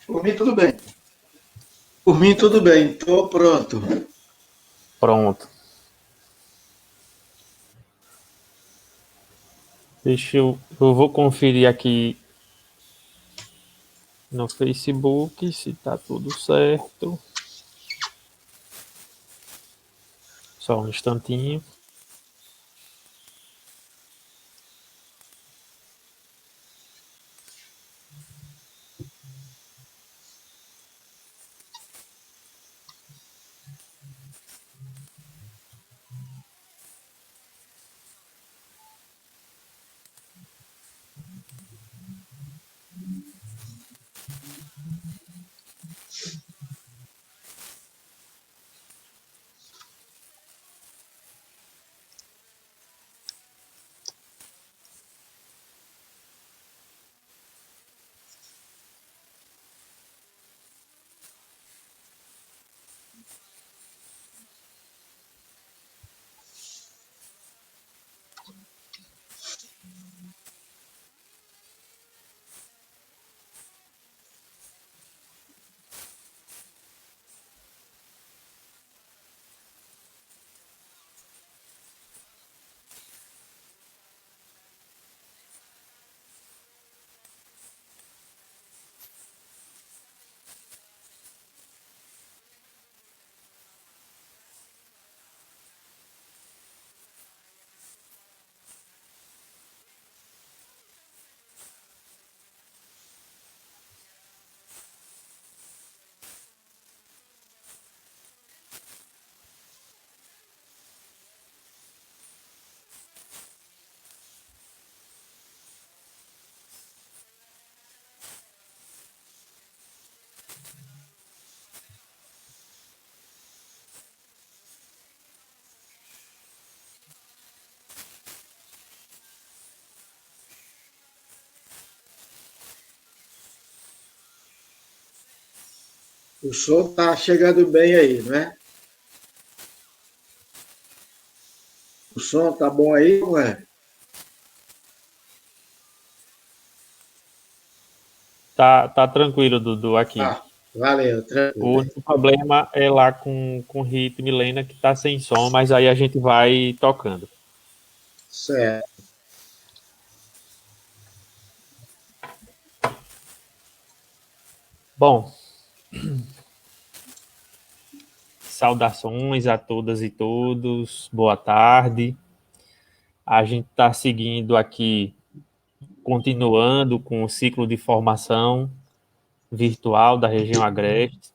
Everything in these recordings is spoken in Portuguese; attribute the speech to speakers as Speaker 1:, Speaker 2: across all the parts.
Speaker 1: Por mim, tudo bem. Por mim, tudo bem. Estou pronto.
Speaker 2: Pronto. Eu vou conferir aqui no Facebook se tá tudo certo. Só um instantinho.
Speaker 1: O som está chegando bem aí, não é? O som tá bom aí, não é?
Speaker 2: Tá tranquilo, Dudu, aqui.
Speaker 1: Ah, valeu,
Speaker 2: O
Speaker 1: tranquilo.
Speaker 2: único problema é lá com Ritmo e Lena que tá sem som, mas aí a gente vai tocando.
Speaker 1: Certo.
Speaker 2: Bom, saudações a todas e todos. Boa tarde. A gente está seguindo aqui, continuando com o ciclo de formação virtual da região Agreste.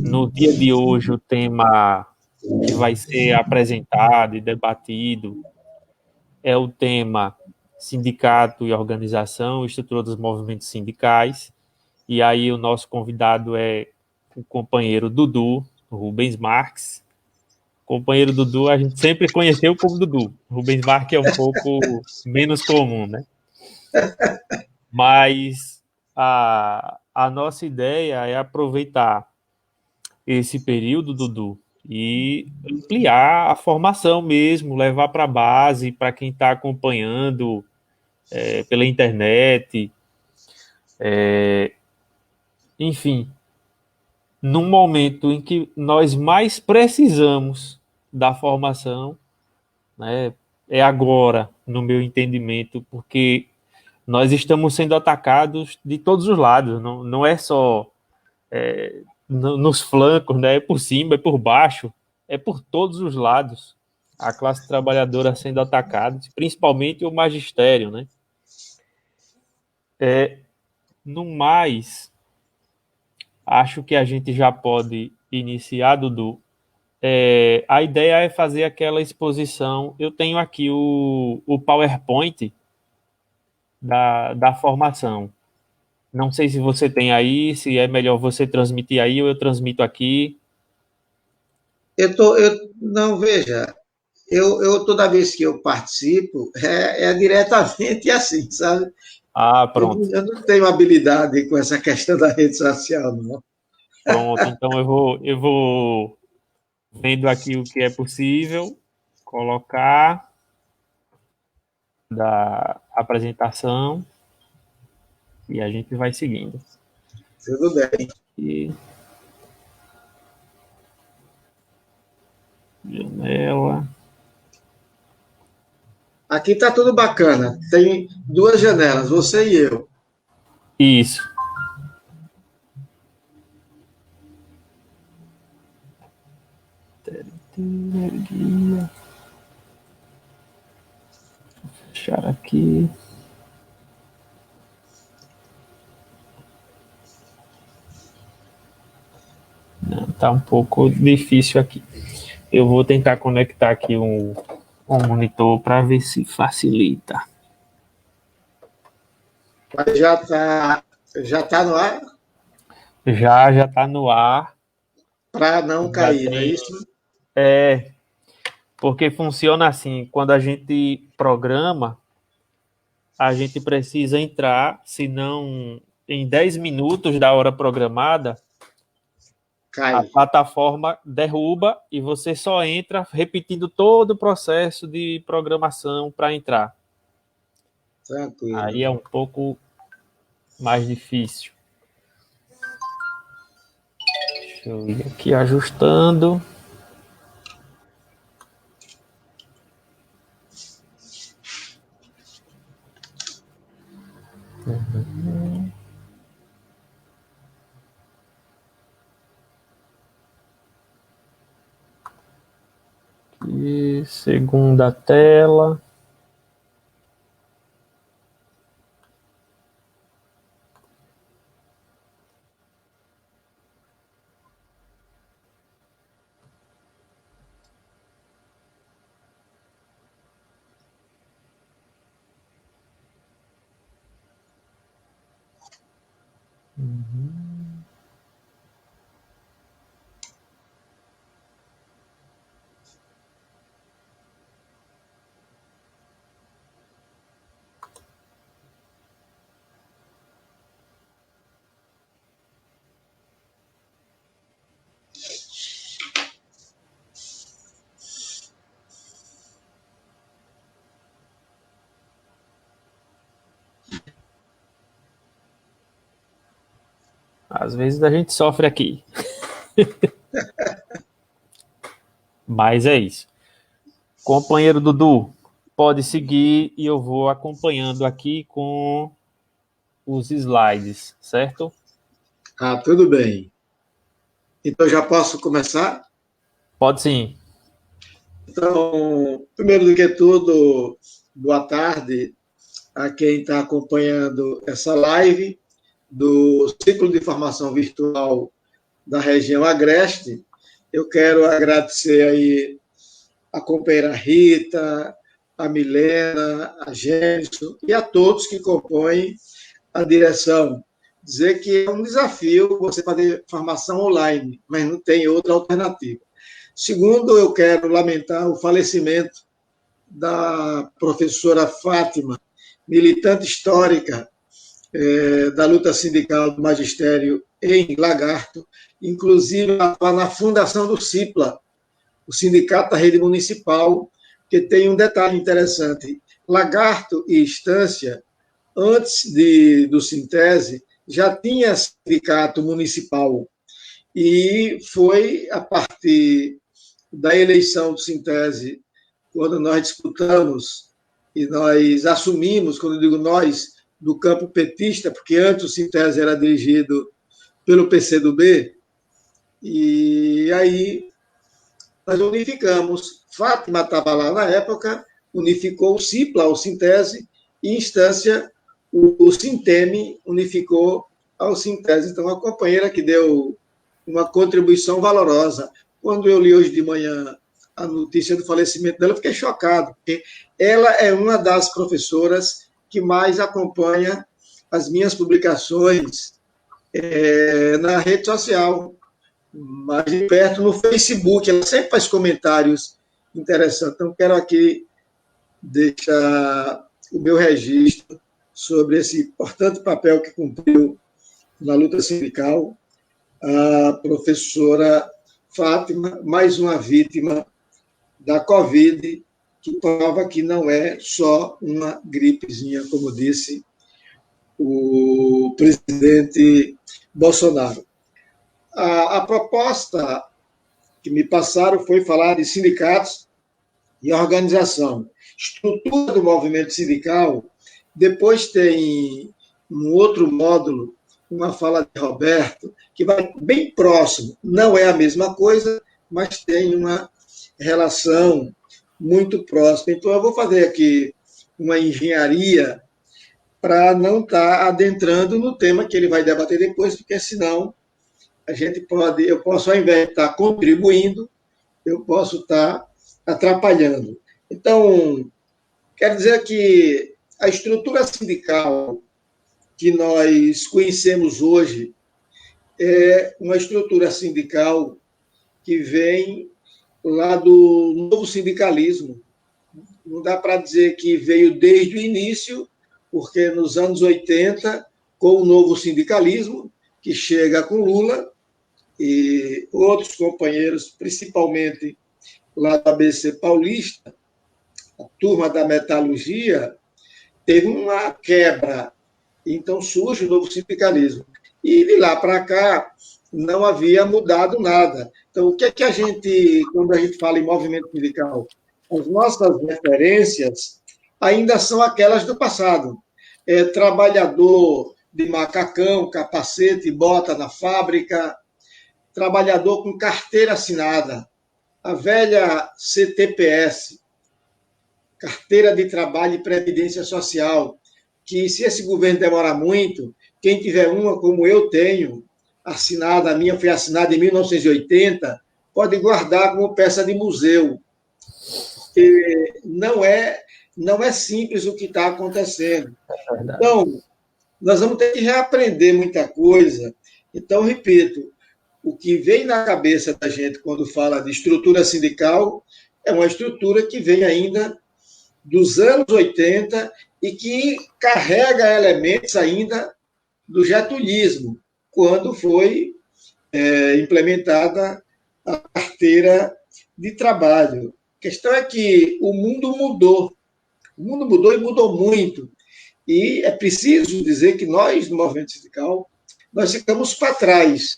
Speaker 2: No dia de hoje, o tema que vai ser apresentado e debatido é o tema sindicato e organização, estrutura dos movimentos sindicais. E aí o nosso convidado é o companheiro Dudu, Rubens Marques. O companheiro Dudu, a gente sempre conheceu como Dudu. Rubens Marques é um pouco menos comum, né? Mas a nossa ideia é aproveitar esse período, Dudu, e ampliar a formação mesmo, levar para a base, para quem está acompanhando pela internet, enfim, num momento em que nós mais precisamos da formação, né, é agora, no meu entendimento, porque nós estamos sendo atacados de todos os lados, não é só nos flancos, né? É por cima, é por baixo, é por todos os lados. A classe trabalhadora sendo atacada, principalmente o magistério, né? No mais, acho que a gente já pode iniciar, Dudu. A ideia é fazer aquela exposição. Eu tenho aqui o PowerPoint da formação. Não sei se você tem aí, se é melhor você transmitir aí ou eu transmito aqui.
Speaker 1: Não, veja, toda vez que eu participo, é diretamente assim, sabe?
Speaker 2: Ah, pronto.
Speaker 1: Eu não tenho habilidade com essa questão da rede social, não.
Speaker 2: Pronto, então eu vou vendo aqui o que é possível, colocar da apresentação e a gente vai seguindo.
Speaker 1: Tudo bem.
Speaker 2: E janela.
Speaker 1: Aqui está tudo bacana. Tem duas janelas, você e eu.
Speaker 2: Isso. Energia. Vou fechar aqui. Não, tá um pouco difícil aqui. Eu vou tentar conectar aqui um monitor para ver se facilita.
Speaker 1: Mas já tá no ar
Speaker 2: Já tá no ar.
Speaker 1: para não cair, não é isso?
Speaker 2: Porque funciona assim, quando a gente programa, a gente precisa entrar, senão em 10 minutos da hora programada, a
Speaker 1: Cai.
Speaker 2: plataforma derruba e você só entra repetindo todo o processo de programação para entrar.
Speaker 1: Tranquilo.
Speaker 2: Aí é um pouco mais difícil. Deixa eu ir aqui ajustando. E segunda tela. Às vezes a gente sofre aqui. Mas é isso. Companheiro Dudu, pode seguir e eu vou acompanhando aqui com os slides, certo?
Speaker 1: Ah, tudo bem. Então já posso começar?
Speaker 2: Pode sim.
Speaker 1: Então, primeiro do que tudo, boa tarde a quem está acompanhando essa live do Ciclo de Formação Virtual da região Agreste. Eu quero agradecer aí a companheira Rita, a Milena, a Gênesis e a todos que compõem a direção. Dizer que é um desafio você fazer formação online, mas não tem outra alternativa. Segundo, eu quero lamentar o falecimento da professora Fátima, militante histórica da luta sindical do magistério em Lagarto, inclusive na fundação do CIPLA, o Sindicato da Rede Municipal, que tem um detalhe interessante. Lagarto e Estância, antes do Sintese, já tinha sindicato municipal. E foi a partir da eleição do Sintese, quando nós disputamos e nós assumimos, quando eu digo nós, do campo petista, porque antes o Sintese era dirigido pelo PCdoB, e aí nós unificamos. Fátima estava lá na época, unificou o CIPLA, o Sintese, e Instância, o Sinteme unificou ao Sintese. Então, a companheira que deu uma contribuição valorosa. Quando eu li hoje de manhã a notícia do falecimento dela, eu fiquei chocado, porque ela é uma das professoras que mais acompanha as minhas publicações na rede social, mais de perto no Facebook. Ela sempre faz comentários interessantes. Então, quero aqui deixar o meu registro sobre esse importante papel que cumpriu na luta sindical a professora Fátima, mais uma vítima da Covid, que prova que não é só uma gripezinha, como disse o presidente Bolsonaro. A proposta que me passaram foi falar de sindicatos e organização. Estrutura do movimento sindical, depois tem um outro módulo, uma fala de Roberto, que vai bem próximo. Não é a mesma coisa, mas tem uma relação muito próxima. Então, eu vou fazer aqui uma engenharia para não estar adentrando no tema que ele vai debater depois, porque senão eu posso, ao invés de estar contribuindo, eu posso estar atrapalhando. Então, quero dizer que a estrutura sindical que nós conhecemos hoje é uma estrutura sindical que vem lá do novo sindicalismo. Não dá para dizer que veio desde o início, porque nos anos 80, com o novo sindicalismo, que chega com Lula e outros companheiros, principalmente lá da ABC Paulista, a turma da metalurgia, teve uma quebra. Então surge o novo sindicalismo. E de lá para cá não havia mudado nada. Então, o que é que a gente, quando a gente fala em movimento sindical, as nossas referências ainda são aquelas do passado. Trabalhador de macacão, capacete, bota na fábrica, trabalhador com carteira assinada, a velha CTPS, Carteira de Trabalho e Previdência Social, que se esse governo demorar muito, quem tiver uma como eu tenho, assinada, a minha foi assinada em 1980, pode guardar como peça de museu. Porque não é simples o que está acontecendo. Então, nós vamos ter que reaprender muita coisa. Então, repito, o que vem na cabeça da gente quando fala de estrutura sindical é uma estrutura que vem ainda dos anos 80 e que carrega elementos ainda do getulismo, quando foi implementada a carteira de trabalho. A questão é que o mundo mudou e mudou muito. E é preciso dizer que nós, no movimento sindical, nós ficamos para trás.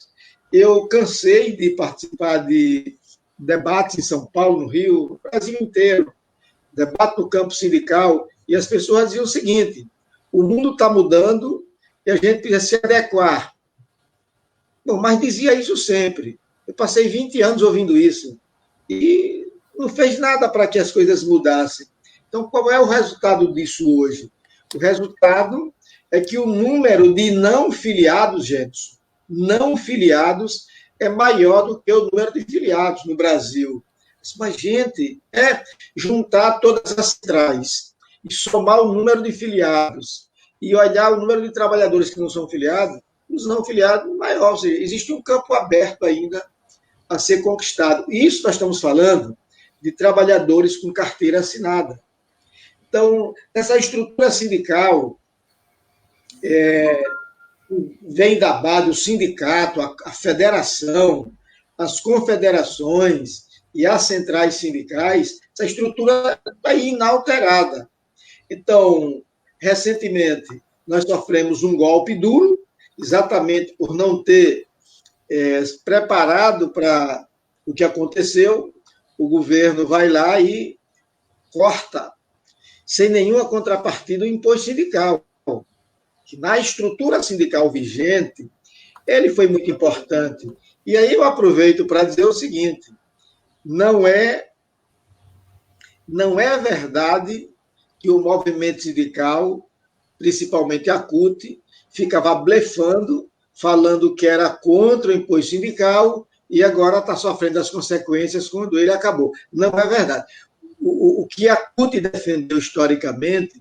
Speaker 1: Eu cansei de participar de debates em São Paulo, no Rio, no Brasil inteiro, debate no campo sindical, e as pessoas diziam o seguinte: o mundo está mudando e a gente precisa se adequar. Bom, mas dizia isso sempre. Eu passei 20 anos ouvindo isso e não fez nada para que as coisas mudassem. Então, qual é o resultado disso hoje? O resultado é que o número de não filiados, gente, não filiados, é maior do que o número de filiados no Brasil. Mas, gente, juntar todas as centrais e somar o número de filiados e olhar o número de trabalhadores que não são filiados, os não filiados maior. Ou seja, existe um campo aberto ainda a ser conquistado. E isso nós estamos falando de trabalhadores com carteira assinada. Então, essa estrutura sindical vem da base, o sindicato, a federação, as confederações e as centrais sindicais, essa estrutura está inalterada. Então, recentemente, nós sofremos um golpe duro, exatamente por não ter preparado para o que aconteceu. O governo vai lá e corta, sem nenhuma contrapartida, o imposto sindical, que na estrutura sindical vigente, ele foi muito importante. E aí eu aproveito para dizer o seguinte: não é verdade que o movimento sindical, principalmente a CUT, ficava blefando, falando que era contra o imposto sindical e agora está sofrendo as consequências quando ele acabou. Não é verdade. O que a CUT defendeu historicamente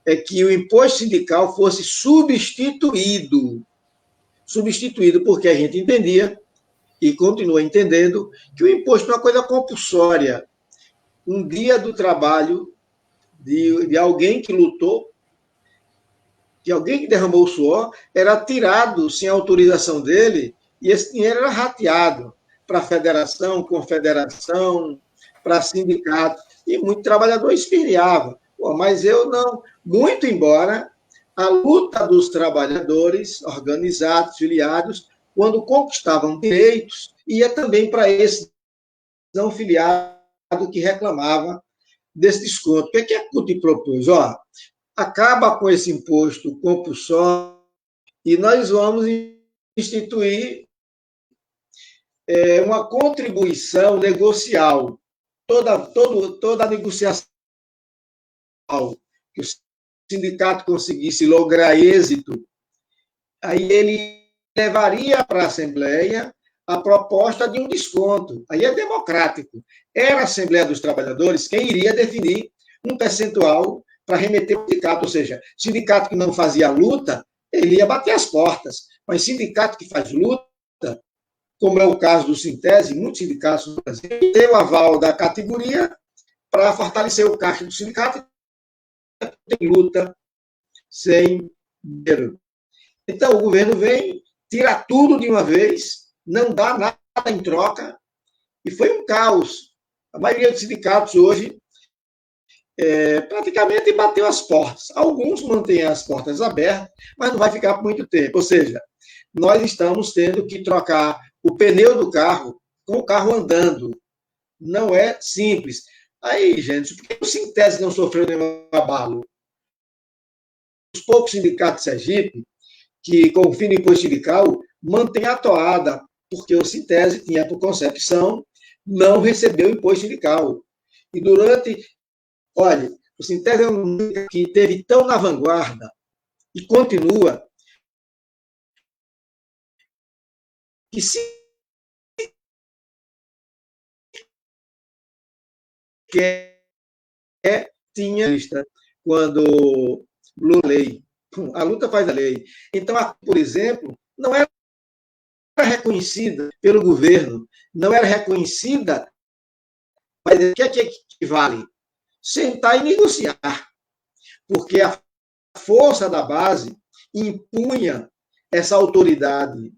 Speaker 1: é que o imposto sindical fosse substituído, porque a gente entendia, e continua entendendo, que o imposto não é uma coisa compulsória. Um dia do trabalho de alguém que lutou, de alguém que derramou o suor, era tirado sem autorização dele, e esse dinheiro era rateado para a federação, confederação, para sindicato, e muito trabalhador espirriava. Mas eu não. Muito embora a luta dos trabalhadores organizados, filiados, quando conquistavam direitos, ia também para esse não filiado que reclamava desse desconto. O que a CUT propôs? Acaba com esse imposto compulsório e nós vamos instituir uma contribuição negocial. Toda a negociação que o sindicato conseguisse lograr êxito, aí ele levaria para a Assembleia a proposta de um desconto. Aí é democrático. Era a Assembleia dos Trabalhadores quem iria definir um percentual para remeter ao sindicato. Ou seja, sindicato que não fazia luta, ele ia bater as portas. Mas sindicato que faz luta, como é o caso do Sintese, muitos sindicatos no Brasil, tem o aval da categoria para fortalecer o caixa do sindicato, tem luta sem dinheiro. Então, o governo vem, tira tudo de uma vez, não dá nada em troca, e foi um caos. A maioria dos sindicatos hoje praticamente bateu as portas. Alguns mantêm as portas abertas, mas não vai ficar por muito tempo. Ou seja, nós estamos tendo que trocar o pneu do carro com o carro andando. Não é simples. Aí, gente, por que o Sintese não sofreu nenhum abalo? Os poucos sindicatos de Sergipe, que com o fim do imposto sindical, mantém a toada, porque o Sintese tinha por concepção não receber o imposto sindical. E olha, o Sintese é um que esteve tão na vanguarda e continua que se tinha quando lei, a luta faz a lei. Então, por exemplo, não era reconhecida pelo governo, não era reconhecida, mas o que é que vale? Sentar e negociar, porque a força da base impunha essa autoridade.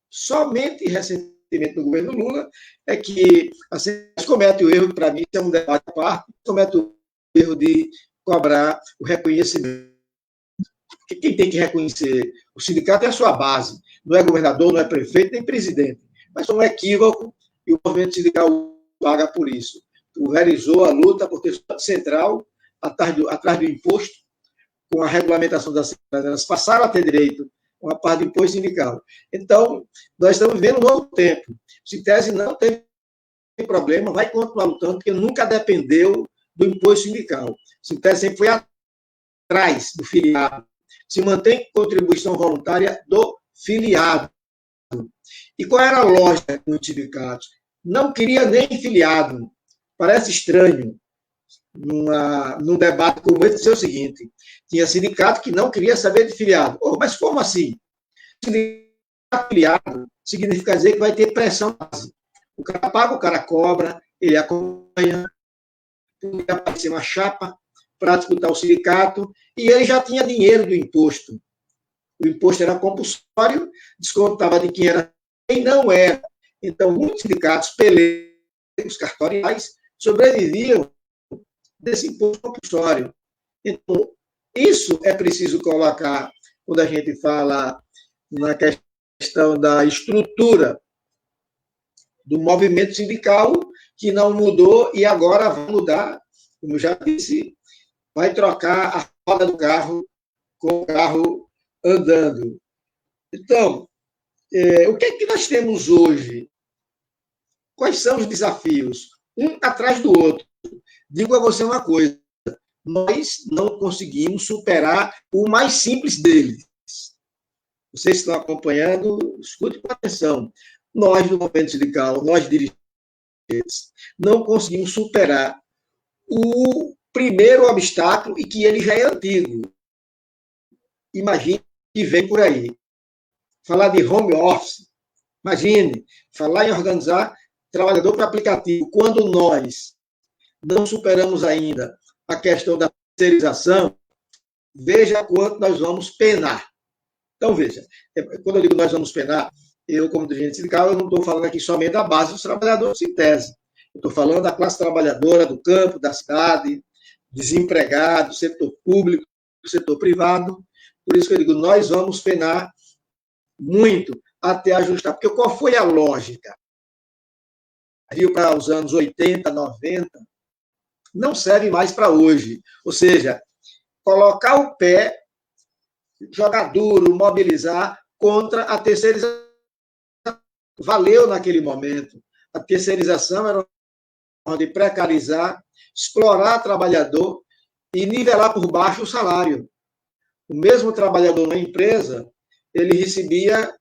Speaker 1: Somente recentemente no governo Lula é que assim, comete o erro, para mim, é um debate à parte, comete o erro de cobrar o reconhecimento. Porque quem tem que reconhecer o sindicato é a sua base, não é governador, não é prefeito, nem presidente. Mas é um equívoco e o movimento sindical paga por isso. Pulverizou a luta por ter central atrás do imposto, com a regulamentação das cidades, elas passaram a ter direito a uma parte do imposto sindical. Então, nós estamos vivendo um novo tempo. O Sintese não teve problema, vai continuar lutando, porque nunca dependeu do imposto sindical. O Sintese sempre foi atrás do filiado. Se mantém contribuição voluntária do filiado. E qual era a lógica dos sindicatos? Não queria nem filiado. Parece estranho, num debate como esse, dizer o seguinte: tinha sindicato que não queria saber de filiado. Mas como assim? Sindicato filiado significa dizer que vai ter pressão na base. O cara paga, o cara cobra, ele acompanha, ele aparecer uma chapa para disputar o sindicato, e ele já tinha dinheiro do imposto. O imposto era compulsório, descontava de quem era quem não era. Então, muitos sindicatos, peleiros, cartoriais, sobreviviam desse imposto compulsório. Então, isso é preciso colocar quando a gente fala na questão da estrutura do movimento sindical, que não mudou e agora vai mudar, como eu já disse, vai trocar a roda do carro com o carro andando. Então, o que é que nós temos hoje? Quais são os desafios? Um atrás do outro. Digo a você uma coisa: nós não conseguimos superar o mais simples deles. Vocês estão acompanhando, escute com atenção. Nós, no movimento sindical, nós dirigentes, não conseguimos superar o primeiro obstáculo, e que ele já é antigo. Imagine que vem por aí. Falar de home office. Imagine, falar em organizar trabalhador para aplicativo. Quando nós não superamos ainda a questão da terceirização, veja quanto nós vamos penar. Então, veja, quando eu digo nós vamos penar, eu, como dirigente sindical, eu não estou falando aqui somente da base dos trabalhadores em tese. Eu estou falando da classe trabalhadora do campo, da cidade, desempregado, setor público, setor privado. Por isso que eu digo, nós vamos penar muito até ajustar. Porque qual foi a lógica? Viu para os anos 80, 90, não serve mais para hoje. Ou seja, colocar o pé, jogar duro, mobilizar contra a terceirização. Valeu naquele momento. A terceirização era uma forma de precarizar, explorar o trabalhador e nivelar por baixo o salário. O mesmo trabalhador na empresa, ele recebia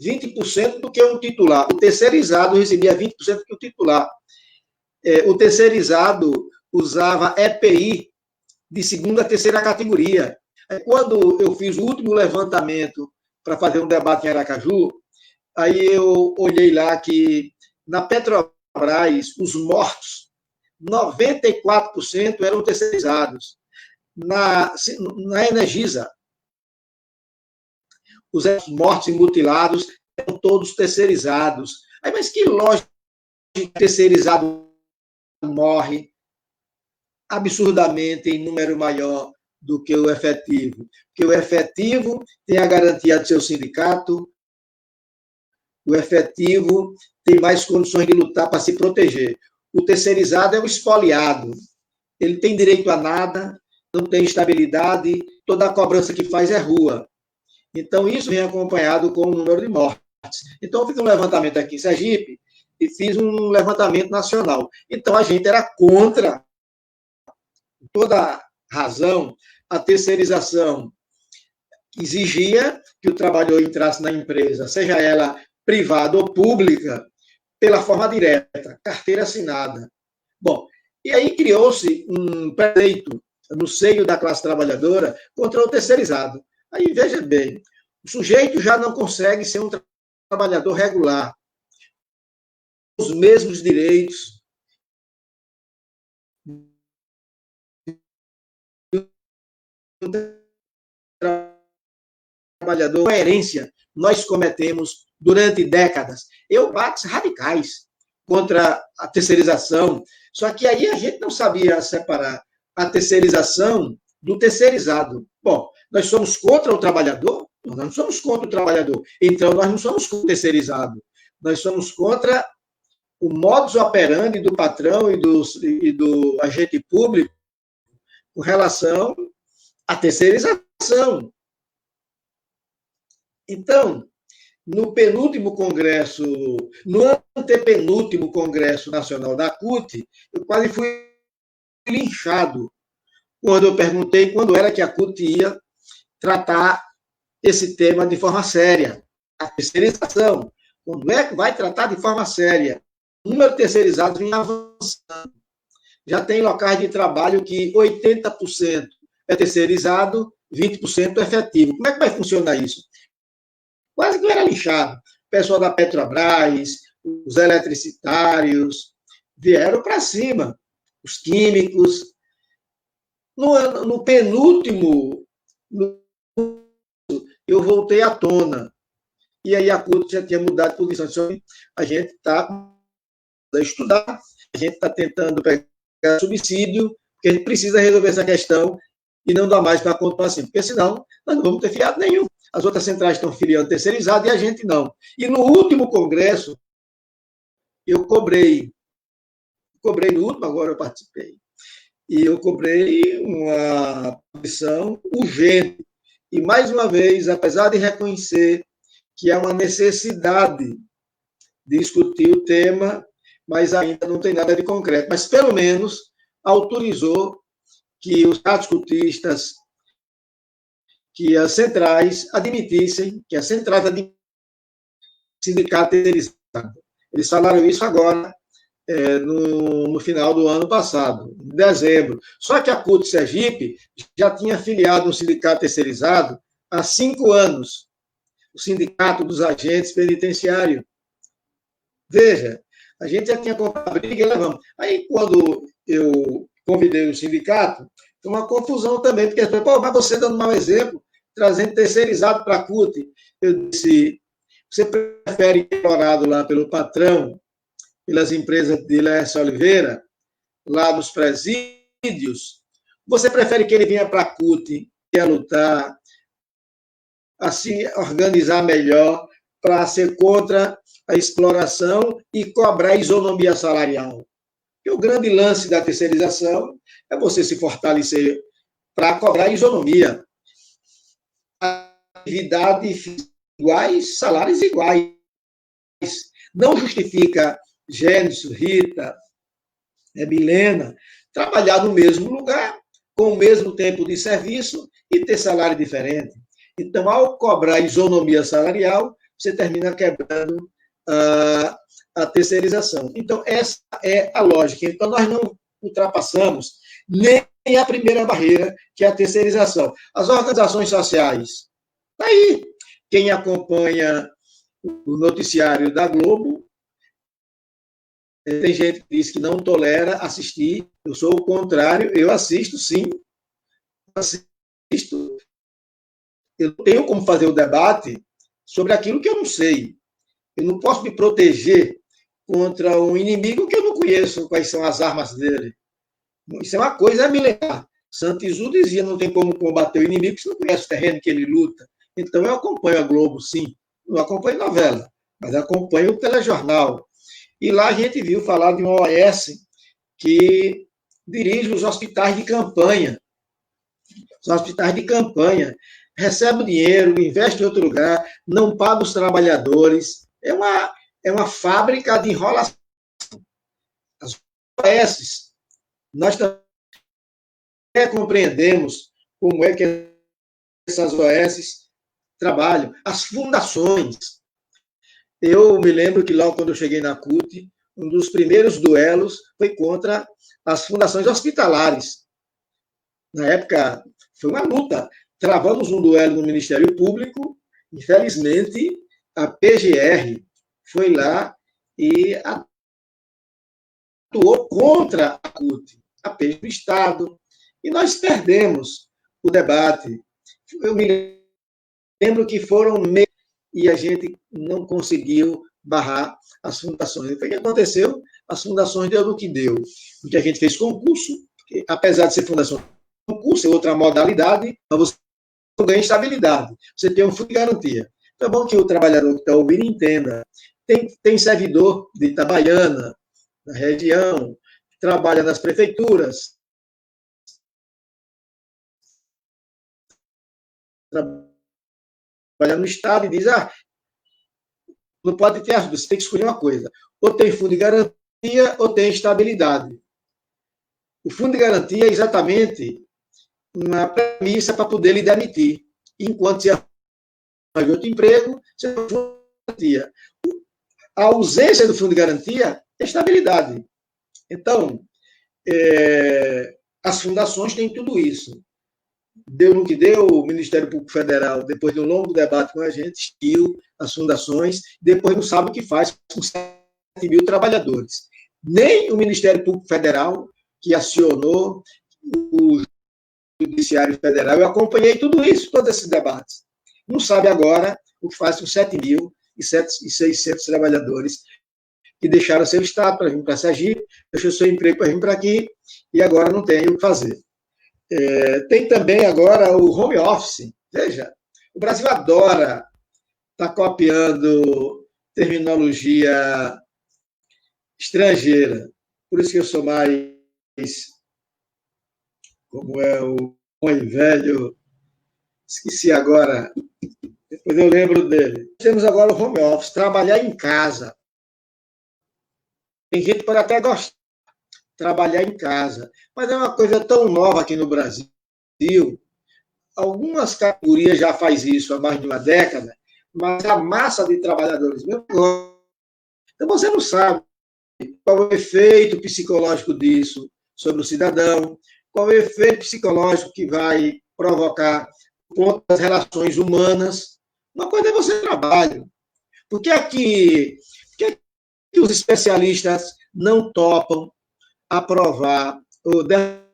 Speaker 1: 20% do que um titular. O terceirizado recebia 20% do que o titular. O terceirizado usava EPI de segunda a terceira categoria. Quando eu fiz o último levantamento para fazer um debate em Aracaju, aí eu olhei lá que na Petrobras, os mortos, 94% eram terceirizados. Na Energisa, os mortos e mutilados eram todos terceirizados. Aí, mas que lógica terceirizado morre absurdamente em número maior do que o efetivo? Porque o efetivo tem a garantia do seu sindicato, o efetivo tem mais condições de lutar para se proteger. O terceirizado é o espoliado. Ele tem direito a nada, não tem estabilidade, toda a cobrança que faz é rua. Então, isso vem acompanhado com o número de mortes. Então, eu fiz um levantamento aqui em Sergipe e fiz um levantamento nacional. Então, a gente era contra, toda razão, a terceirização. Exigia que o trabalhador entrasse na empresa, seja ela privada ou pública, pela forma direta, carteira assinada. Bom, e aí criou-se um preceito no seio da classe trabalhadora contra o terceirizado. Aí, veja bem, o sujeito já não consegue ser um trabalhador regular, os mesmos direitos, trabalhador, coerência, nós cometemos durante décadas. Eu bato radicais contra a terceirização, só que aí a gente não sabia separar a terceirização do terceirizado. Bom, nós somos contra o trabalhador? Nós não somos contra o trabalhador. Então, nós não somos contra o terceirizado. Nós somos contra o modus operandi do patrão e do agente público com relação à terceirização. Então, no penúltimo congresso, no antepenúltimo congresso nacional da CUT, eu quase fui linchado quando eu perguntei quando era que a CUT ia tratar esse tema de forma séria. A terceirização. Quando é que vai tratar de forma séria? O número de terceirizados vem avançando. Já tem locais de trabalho que 80% é terceirizado, 20% é efetivo. Como é que vai funcionar isso? Quase que eu era lixado. O pessoal da Petrobras, os eletricitários, vieram para cima. Os químicos. No penúltimo, eu voltei à tona. E aí a CUT já tinha mudado de posição. A gente está a estudar, a gente está tentando pegar subsídio, porque a gente precisa resolver essa questão e não dá mais para continuar assim, porque senão nós não vamos ter filiado nenhum. As outras centrais estão filiando terceirizado e a gente não. E no último congresso, eu cobrei no último, agora eu participei, e eu cobrei uma posição urgente. E, mais uma vez, apesar de reconhecer que há uma necessidade de discutir o tema, mas ainda não tem nada de concreto. Mas, pelo menos, autorizou que os cotistas, que as centrais admitissem, que as centrais admitissem sindicato terceirizado. Eles falaram isso agora, no final do ano passado, em dezembro. Só que a CUT Sergipe já tinha afiliado um sindicato terceirizado há 5 anos, o Sindicato dos Agentes Penitenciários. Veja, a gente já tinha comprado a briga e levamos. Aí, quando eu convidei o sindicato, foi uma confusão também, porque mas você dando mau exemplo, trazendo terceirizado para a CUT. Eu disse, você prefere ir explorado lá pelo patrão, pelas empresas de Lécio Oliveira, lá nos presídios, você prefere que ele venha para a CUT e a lutar a se organizar melhor para ser contra a exploração e cobrar isonomia salarial. E o grande lance da terceirização é você se fortalecer para cobrar isonomia. Atividades iguais, salários iguais. Não justifica Gênesis, Rita, Milena, trabalhar no mesmo lugar, com o mesmo tempo de serviço e ter salário diferente. Então, ao cobrar isonomia salarial, você termina quebrando a terceirização. Então, essa é a lógica. Então, nós não ultrapassamos nem a primeira barreira, que é a terceirização. As organizações sociais, está aí. Quem acompanha o noticiário da Globo, tem gente que diz que não tolera assistir. Eu sou o contrário, eu assisto, sim. Assisto. Eu tenho como fazer o debate sobre aquilo que eu não sei. Eu não posso me proteger contra um inimigo que eu não conheço quais são as armas dele. Isso é uma coisa milenar. Santizu dizia, não tem como combater o inimigo se não conhece o terreno que ele luta. Então, eu acompanho a Globo, sim. Não acompanho novela, mas acompanho o telejornal. E lá a gente viu falar de uma OS que dirige os hospitais de campanha. Os hospitais de campanha. Recebe o dinheiro, investe em outro lugar, não paga os trabalhadores. É uma fábrica de enrolação. As OS, nós também compreendemos como é que essas OS trabalham. As fundações. Eu me lembro que logo quando eu cheguei na CUT, um dos primeiros duelos foi contra as fundações hospitalares. Na época, foi uma luta. Travamos um duelo no Ministério Público. Infelizmente, a PGR foi lá e atuou contra a CUT, a PGR do Estado. E nós perdemos o debate. Eu me lembro que foram meses e a gente não conseguiu barrar as fundações. O que aconteceu? As fundações deu no que deu. Porque a gente fez concurso, porque, apesar de ser fundação, concurso é outra modalidade, mas você não ganha estabilidade. Você tem um fundo de garantia. Então é bom que o trabalhador que está ouvindo entenda. Tem servidor de Itabaiana, na região, que trabalha nas prefeituras, trabalha no Estado e diz, não pode ter as duas, você tem que escolher uma coisa. Ou tem fundo de garantia ou tem estabilidade. O fundo de garantia é exatamente uma premissa para poder lhe demitir. Enquanto você arranja outro emprego, você tem fundo de garantia. A ausência do fundo de garantia é estabilidade. Então, as fundações têm tudo isso. Deu no que deu, o Ministério Público Federal, depois de um longo debate com a gente, extinguiu as fundações, depois não sabe o que faz com 7.000 trabalhadores. Nem o Ministério Público Federal, que acionou o Judiciário Federal, eu acompanhei tudo isso, todos esses debates. Não sabe agora o que faz com 7.600 trabalhadores que deixaram seu estado para vir para Sergipe, deixou seu emprego para vir para aqui e agora não tem o que fazer. Tem também agora o home office. Veja, o Brasil adora estar copiando terminologia estrangeira. Por isso que eu sou mais, como é o bom velho, esqueci agora, depois eu lembro dele. Temos agora o home office, trabalhar em casa. Tem gente que pode até gostar de trabalhar em casa, mas é uma coisa tão nova aqui no Brasil. Algumas categorias já faz isso há mais de uma década, mas a massa de trabalhadores mesmo. Então você não sabe qual é o efeito psicológico disso sobre o cidadão, qual é o efeito psicológico que vai provocar contra as relações humanas. Uma coisa é você trabalho. Por que aqui os especialistas não topam aprovar ou defender?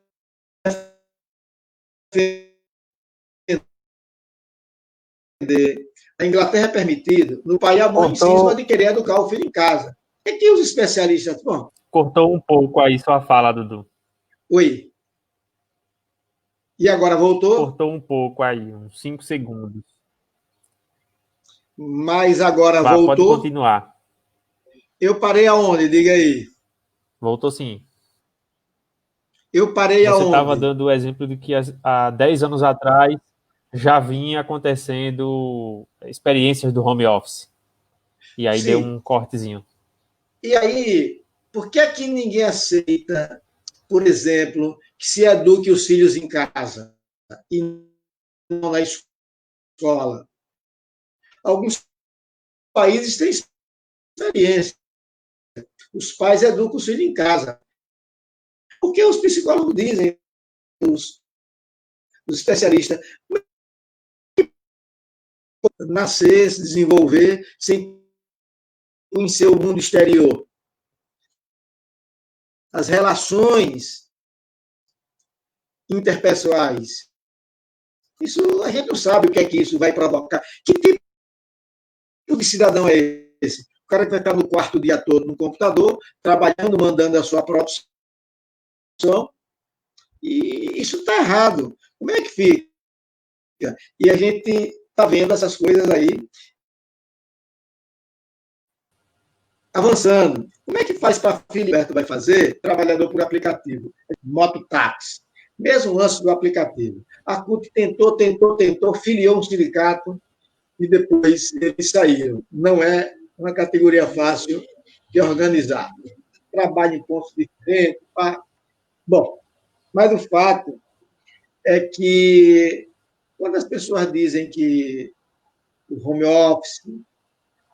Speaker 1: A Inglaterra é permitido, no país a mãe insiste de querer educar o filho em casa. É que os especialistas... Bom,
Speaker 2: cortou um pouco aí sua fala, Dudu.
Speaker 1: Oi. E agora voltou?
Speaker 2: Cortou um pouco aí, uns 5 segundos.
Speaker 1: mas agora
Speaker 2: Pode
Speaker 1: voltou.
Speaker 2: continuar.
Speaker 1: Eu parei aonde? Diga aí.
Speaker 2: Voltou sim.
Speaker 1: Eu parei
Speaker 2: Você estava
Speaker 1: aonde?
Speaker 2: dando o exemplo de que há 10 anos atrás já vinha acontecendo experiências do home office. E aí deu
Speaker 1: Sim.
Speaker 2: um cortezinho.
Speaker 1: E aí, por que é que ninguém aceita, por exemplo, que se eduque os filhos em casa e não na escola? Alguns países têm experiência. Os pais educam os filhos em casa. Porque os psicólogos dizem, os especialistas, nascer, se desenvolver sem conhecer o mundo exterior. As relações interpessoais. Isso a gente não sabe o que é que isso vai provocar. Que tipo de cidadão é esse? O cara que vai estar no quarto o dia todo no computador, trabalhando, mandando a sua produção, e isso está errado. Como é que fica? E a gente está vendo essas coisas aí avançando. Como é que faz para Filiberto vai fazer? Trabalhador por aplicativo, mototáxi. Mesmo antes do aplicativo. A CUT tentou, filiou um sindicato e depois eles saíram. Não é uma categoria fácil de organizar. Trabalho em pontos diferentes. Bom, mas o fato é que quando as pessoas dizem que o home office,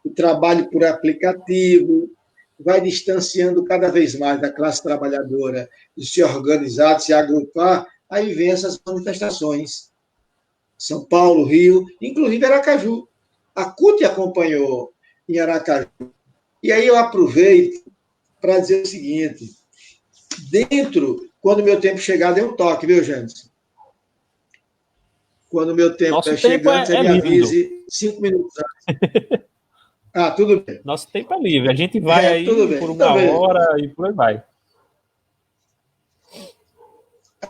Speaker 1: o trabalho por aplicativo, vai distanciando cada vez mais da classe trabalhadora de se organizar, de se agrupar, aí vem essas manifestações. São Paulo, Rio, inclusive Aracaju. A CUT acompanhou em Aracaju. E aí eu aproveito para dizer o seguinte: quando o meu tempo chegar, dê um toque, viu, gente? Quando o meu tempo
Speaker 2: Nosso
Speaker 1: estiver
Speaker 2: tempo
Speaker 1: chegando, você
Speaker 2: é
Speaker 1: me
Speaker 2: livre.
Speaker 1: avise 5 minutos antes. Ah, tudo bem.
Speaker 2: Nosso tempo é livre. A gente vai
Speaker 1: Tudo
Speaker 2: aí por
Speaker 1: bem. Então,
Speaker 2: uma
Speaker 1: veja,
Speaker 2: hora e por aí vai.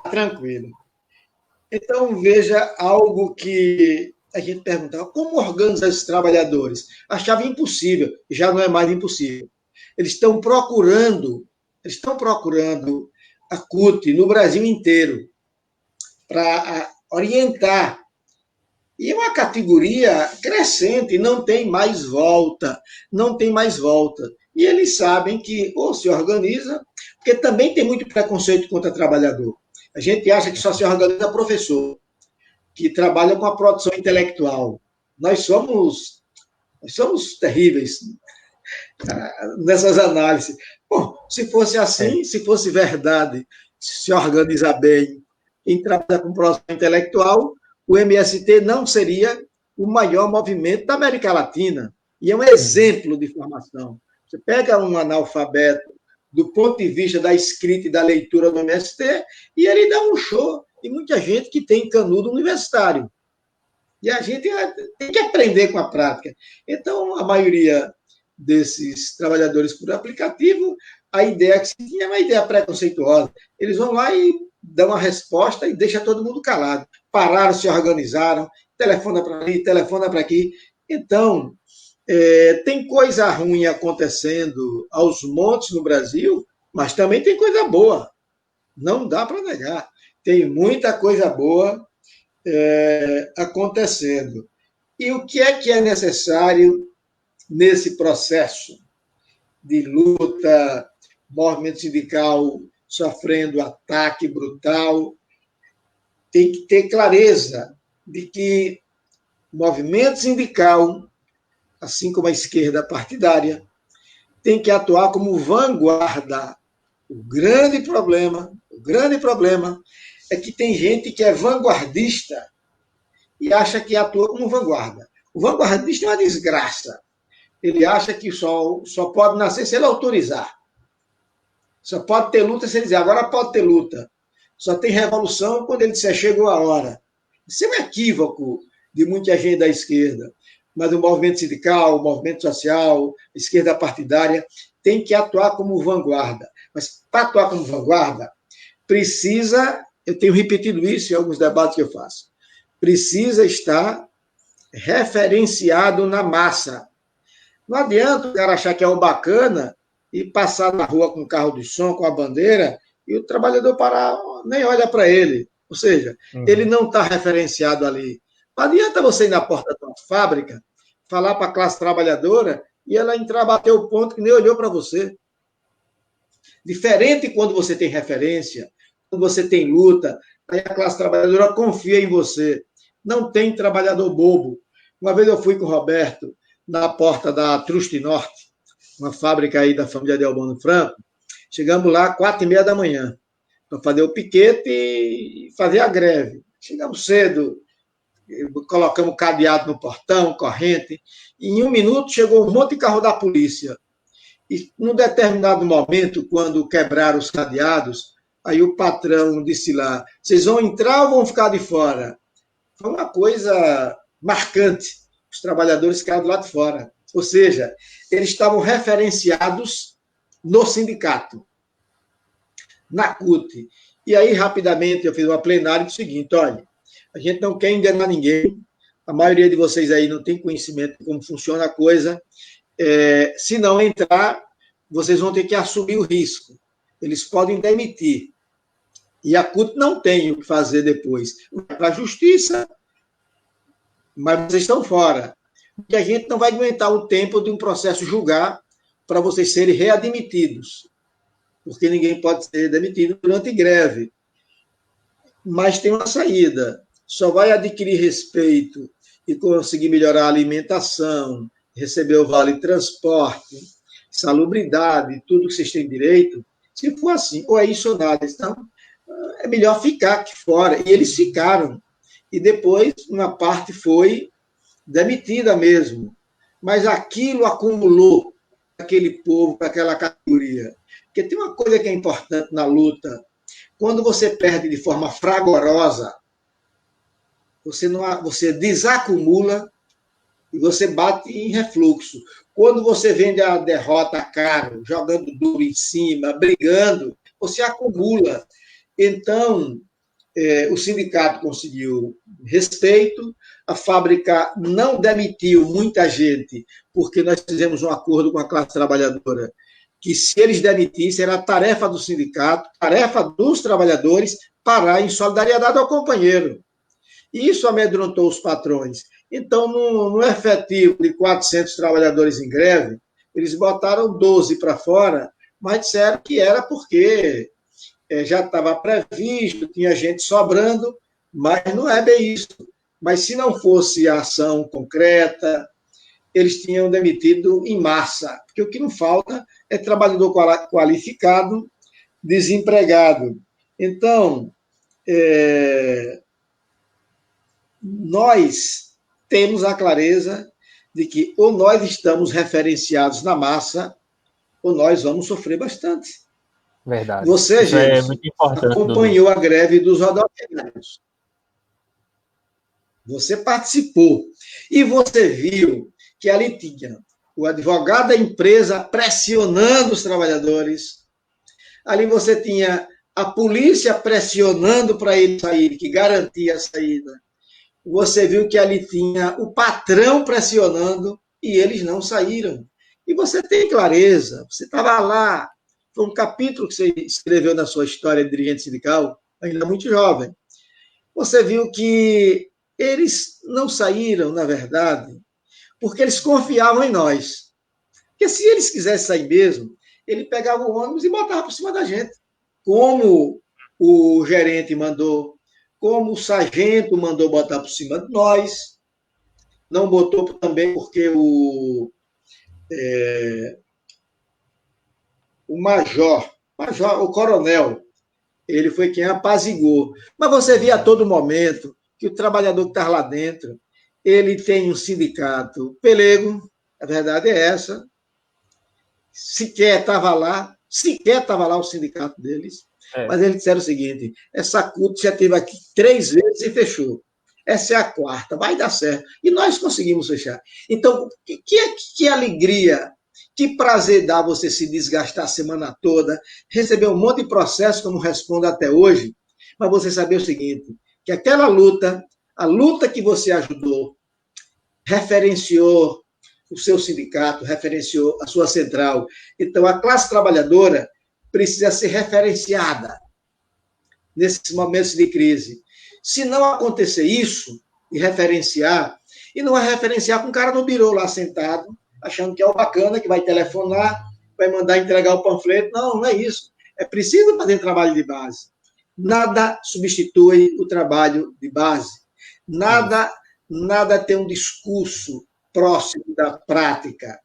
Speaker 1: tranquilo. Então, veja algo que a gente perguntava: como organizar esses trabalhadores? Achava impossível, já não é mais impossível. Eles estão procurando a CUT no Brasil inteiro para orientar. E é uma categoria crescente, não tem mais volta, não tem mais volta. E eles sabem que ou se organiza, porque também tem muito preconceito contra trabalhador. A gente acha que só se organiza professor, que trabalha com a produção intelectual. Nós somos terríveis nessas análises. Bom, se fosse
Speaker 2: É.
Speaker 1: assim, se fosse verdade, se organizar bem em trabalhar com produção intelectual, o MST não seria o maior movimento da América Latina. E é um
Speaker 2: Uhum.
Speaker 1: exemplo de formação. Você pega um analfabeto do ponto de vista da escrita e da leitura do MST, e ele dá um show. E muita gente que tem canudo universitário. E a gente tem que aprender com a prática. Então, a maioria desses trabalhadores por aplicativo, a ideia que se tinha é uma ideia preconceituosa. Eles vão lá e dão uma resposta e deixa todo mundo calado. Pararam, se organizaram, telefona para ali, telefona para aqui. Então, tem coisa ruim acontecendo aos montes no Brasil, mas também tem coisa boa. Não dá para negar. Tem muita coisa boa acontecendo. E o que é necessário nesse processo de luta, movimento sindical sofrendo ataque brutal? Tem que ter clareza de que o movimento sindical, assim como a esquerda partidária, tem que atuar como vanguarda. O grande problema é que tem gente que é vanguardista e acha que atua como vanguarda. O vanguardista é uma desgraça. Ele acha que só pode nascer se ele autorizar. Só pode ter luta se ele dizer, agora pode ter luta. Só tem revolução quando ele disser, chegou a hora. Isso é um equívoco de muita gente da esquerda. Mas o movimento sindical, o movimento social, a esquerda partidária, tem que atuar como vanguarda. Mas para atuar como vanguarda, precisa, eu tenho repetido isso em alguns debates que eu faço, precisa estar referenciado na massa. Não adianta o cara achar que é um bacana e passar na rua com o carro de som, com a bandeira, e o trabalhador parar, nem olha para ele. Ou seja, ele não está referenciado ali. Não adianta você ir na porta de uma fábrica, falar para a classe trabalhadora e ela entrar, bater o ponto que nem olhou para você. Diferente quando você tem referência, quando você tem luta, aí a classe trabalhadora confia em você. Não tem trabalhador bobo. Uma vez eu fui com o Roberto na porta da Trust Norte, uma fábrica aí da família de Albano Franco. Chegamos lá às 4h30 da manhã para fazer o piquete e fazer a greve. Chegamos cedo, colocamos cadeado no portão, corrente, e em 1 minuto chegou um monte de carro da polícia. E num determinado momento, quando quebraram os cadeados, aí o patrão disse lá, vocês vão entrar ou vão ficar de fora? Foi uma coisa marcante. Os trabalhadores ficaram do lado de fora. Ou seja, eles estavam referenciados no sindicato, na CUT. E aí, rapidamente, eu fiz uma plenária do seguinte, olha, a gente não quer enganar ninguém, a maioria de vocês aí não tem conhecimento de como funciona a coisa, se não entrar, vocês vão ter que assumir o risco. Eles podem demitir. E a CUT não tem o que fazer depois. Vai para a justiça, mas vocês estão fora. Porque a gente não vai aguentar o tempo de um processo julgar para vocês serem readmitidos. Porque ninguém pode ser demitido durante greve. Mas tem uma saída. Só vai adquirir respeito e conseguir melhorar a alimentação, receber o vale transporte, salubridade, tudo que vocês têm direito, se for assim, ou é isso ou nada. Então, é melhor ficar aqui fora. E eles ficaram. E depois, uma parte foi demitida mesmo. Mas aquilo acumulou aquele povo, para aquela categoria. Porque tem uma coisa que é importante na luta. Quando você perde de forma fragorosa, você desacumula e você bate em refluxo. Quando você vende a derrota caro, jogando duro em cima, brigando, você acumula. Então, o sindicato conseguiu respeito, a fábrica não demitiu muita gente, porque nós fizemos um acordo com a classe trabalhadora, que se eles demitissem, era tarefa do sindicato, tarefa dos trabalhadores, parar em solidariedade ao companheiro. E isso amedrontou os patrões. Então, no efetivo de 400 trabalhadores em greve, eles botaram 12 para fora, mas disseram que era porque já estava previsto, tinha gente sobrando, mas não é bem isso. Mas se não fosse a ação concreta, eles tinham demitido em massa, porque o que não falta é trabalhador qualificado, desempregado. Então, nós temos a clareza de que ou nós estamos referenciados na massa, ou nós vamos sofrer bastante.
Speaker 2: Verdade.
Speaker 1: Você, gente, acompanhou a greve dos rodoviários. Você participou. E você viu que ali tinha o advogado da empresa pressionando os trabalhadores. Ali você tinha a polícia pressionando para ele sair, que garantia a saída. Você viu que ali tinha o patrão pressionando e eles não saíram. E você tem clareza, você estava lá. Foi um capítulo que você escreveu na sua história de dirigente sindical, ainda muito jovem. Você viu que eles não saíram, na verdade, porque eles confiavam em nós. Porque se eles quisessem sair mesmo, ele pegava o ônibus e botava por cima da gente. Como o gerente mandou, como o sargento mandou botar por cima de nós. Não botou também porque o major, o coronel, ele foi quem apaziguou. Mas você via a todo momento que o trabalhador que estava lá dentro, ele tem um sindicato pelego, a verdade é essa, sequer estava lá o sindicato deles, mas eles disseram o seguinte, essa CUT já esteve aqui 3 vezes e fechou. Essa é a 4ª, vai dar certo. E nós conseguimos fechar. Então, que alegria, que prazer dá você se desgastar a semana toda, receber um monte de processo, como respondo até hoje, mas você saber o seguinte, que aquela luta, a luta que você ajudou, referenciou o seu sindicato, referenciou a sua central. Então, a classe trabalhadora precisa ser referenciada nesses momentos de crise. Se não acontecer isso, e referenciar, e não é referenciar com o cara no birô lá sentado, achando que é o bacana, que vai telefonar, vai mandar entregar o panfleto. Não, não é isso. É preciso fazer trabalho de base. Nada substitui o trabalho de base. Nada tem um discurso próximo da prática.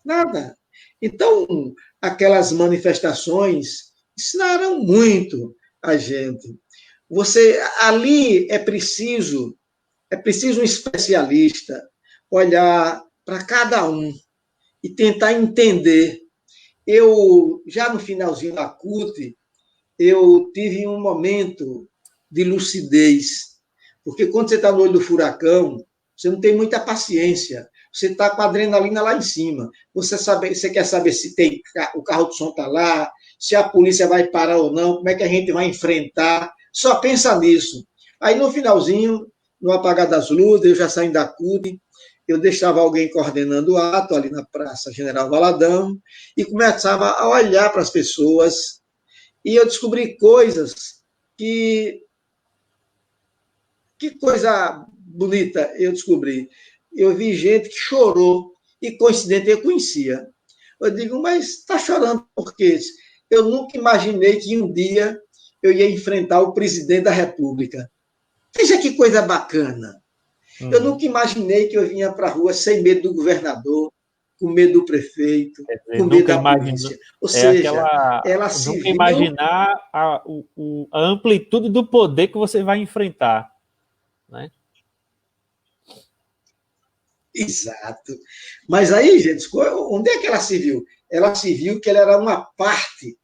Speaker 1: Nada. Então, aquelas manifestações ensinaram muito a gente. Ali é preciso um especialista olhar para cada um e tentar entender. Eu, já no finalzinho da CUT, eu tive um momento de lucidez, porque quando você está no olho do furacão, você não tem muita paciência, você está com a adrenalina lá em cima, você quer saber se tem, o carro de som está lá, se a polícia vai parar ou não, como é que a gente vai enfrentar, só pensa nisso. Aí no finalzinho, no apagar das luzes, eu já saí da CUT, eu deixava alguém coordenando o ato ali na Praça General Valadão e começava a olhar para as pessoas e eu descobri coisas que coisa bonita eu descobri. Eu vi gente que chorou e, coincidente, eu conhecia. Eu digo, mas está chorando por quê? Eu nunca imaginei que um dia eu ia enfrentar o presidente da República. Veja que coisa bacana. Eu nunca imaginei que eu vinha para a rua sem medo do governador, com medo do prefeito, com medo da polícia. Ou seja, ela se
Speaker 2: nunca imaginar a amplitude do poder que você vai enfrentar, né?
Speaker 1: Exato. Mas aí, gente, onde é que ela se viu? Ela se viu que ela era uma parte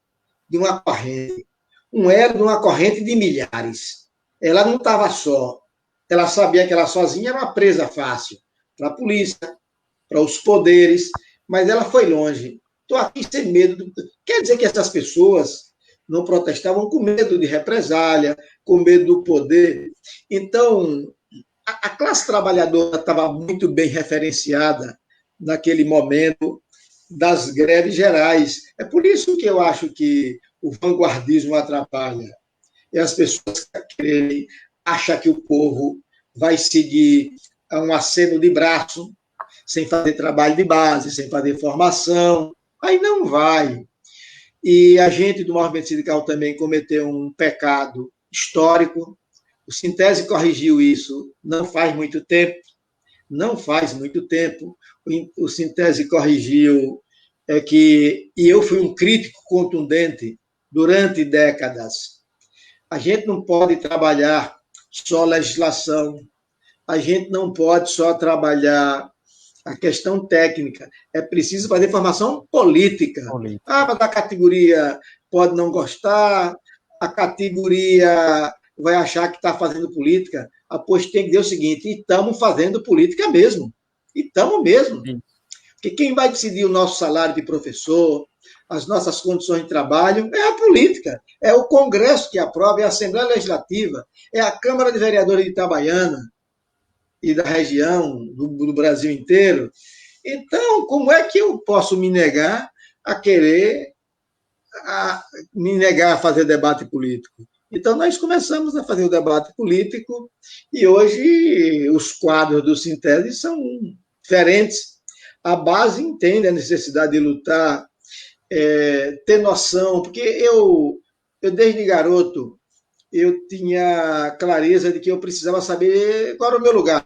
Speaker 1: de uma corrente, um elo de uma corrente de milhares. Ela não estava só. Ela sabia que ela sozinha era uma presa fácil para a polícia, para os poderes, mas ela foi longe. Estou aqui sem medo. Quer dizer que essas pessoas não protestavam com medo de represália, com medo do poder. Então, a classe trabalhadora estava muito bem referenciada naquele momento das greves gerais. É por isso que eu acho que o vanguardismo atrapalha. E as pessoas querem achar que o povo vai seguir a um aceno de braço, sem fazer trabalho de base, sem fazer formação. Aí não vai. E a gente do movimento sindical também cometeu um pecado histórico. O Sintese corrigiu isso não faz muito tempo. Não faz muito tempo. O Sintese corrigiu e eu fui um crítico contundente durante décadas. A gente não pode trabalhar só legislação, a gente não pode só trabalhar a questão técnica, é preciso fazer formação política. Mas a categoria pode não gostar, a categoria vai achar que está fazendo política, pois tem que dizer o seguinte, e estamos fazendo política mesmo, e estamos mesmo. Porque quem vai decidir o nosso salário de professor, as nossas condições de trabalho, é a política, é o Congresso que aprova, é a Assembleia Legislativa, é a Câmara de Vereadores de Itabaiana e da região, do Brasil inteiro. Então, como é que eu posso me negar a fazer debate político? Então, nós começamos a fazer o debate político e hoje os quadros do Sintese são diferentes. A base entende a necessidade de lutar, ter noção, porque eu desde garoto, eu tinha clareza de que eu precisava saber qual era o meu lugar.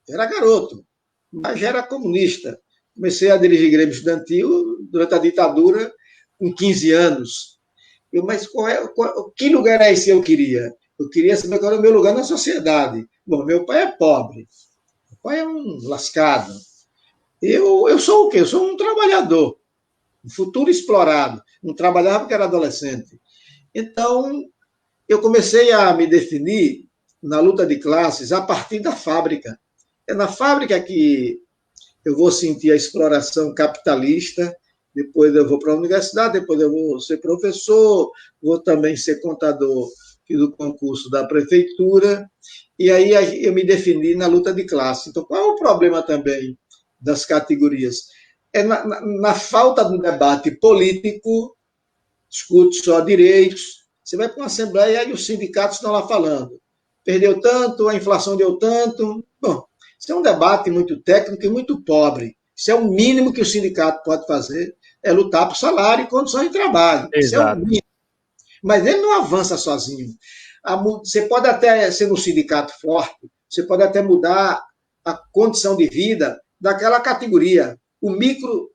Speaker 1: Eu era garoto, mas já era comunista. Comecei a dirigir Grêmio Estudantil durante a ditadura, com 15 anos. Mas que lugar é esse que eu queria? Eu queria saber qual era o meu lugar na sociedade. Bom, meu pai é pobre, meu pai é um lascado. Eu sou o quê? Eu sou um trabalhador, um futuro explorado. Não trabalhava porque era adolescente. Então, eu comecei a me definir na luta de classes a partir da fábrica. É na fábrica que eu vou sentir a exploração capitalista, depois eu vou para a universidade, depois eu vou ser professor, vou também ser contador fiz o concurso da prefeitura, e aí eu me defini na luta de classe. Então, qual é o problema também das categorias? É na falta do debate político, discute só direitos, você vai para uma assembleia e os sindicatos estão lá falando. Perdeu tanto, a inflação deu tanto. Bom, isso é um debate muito técnico e muito pobre. Isso é o mínimo que o sindicato pode fazer, é lutar por salário e condições de trabalho. Isso é o
Speaker 2: Exato.
Speaker 1: mínimo. Mas ele não avança sozinho. Você pode até ser um sindicato forte, você pode até mudar a condição de vida daquela categoria. O micro,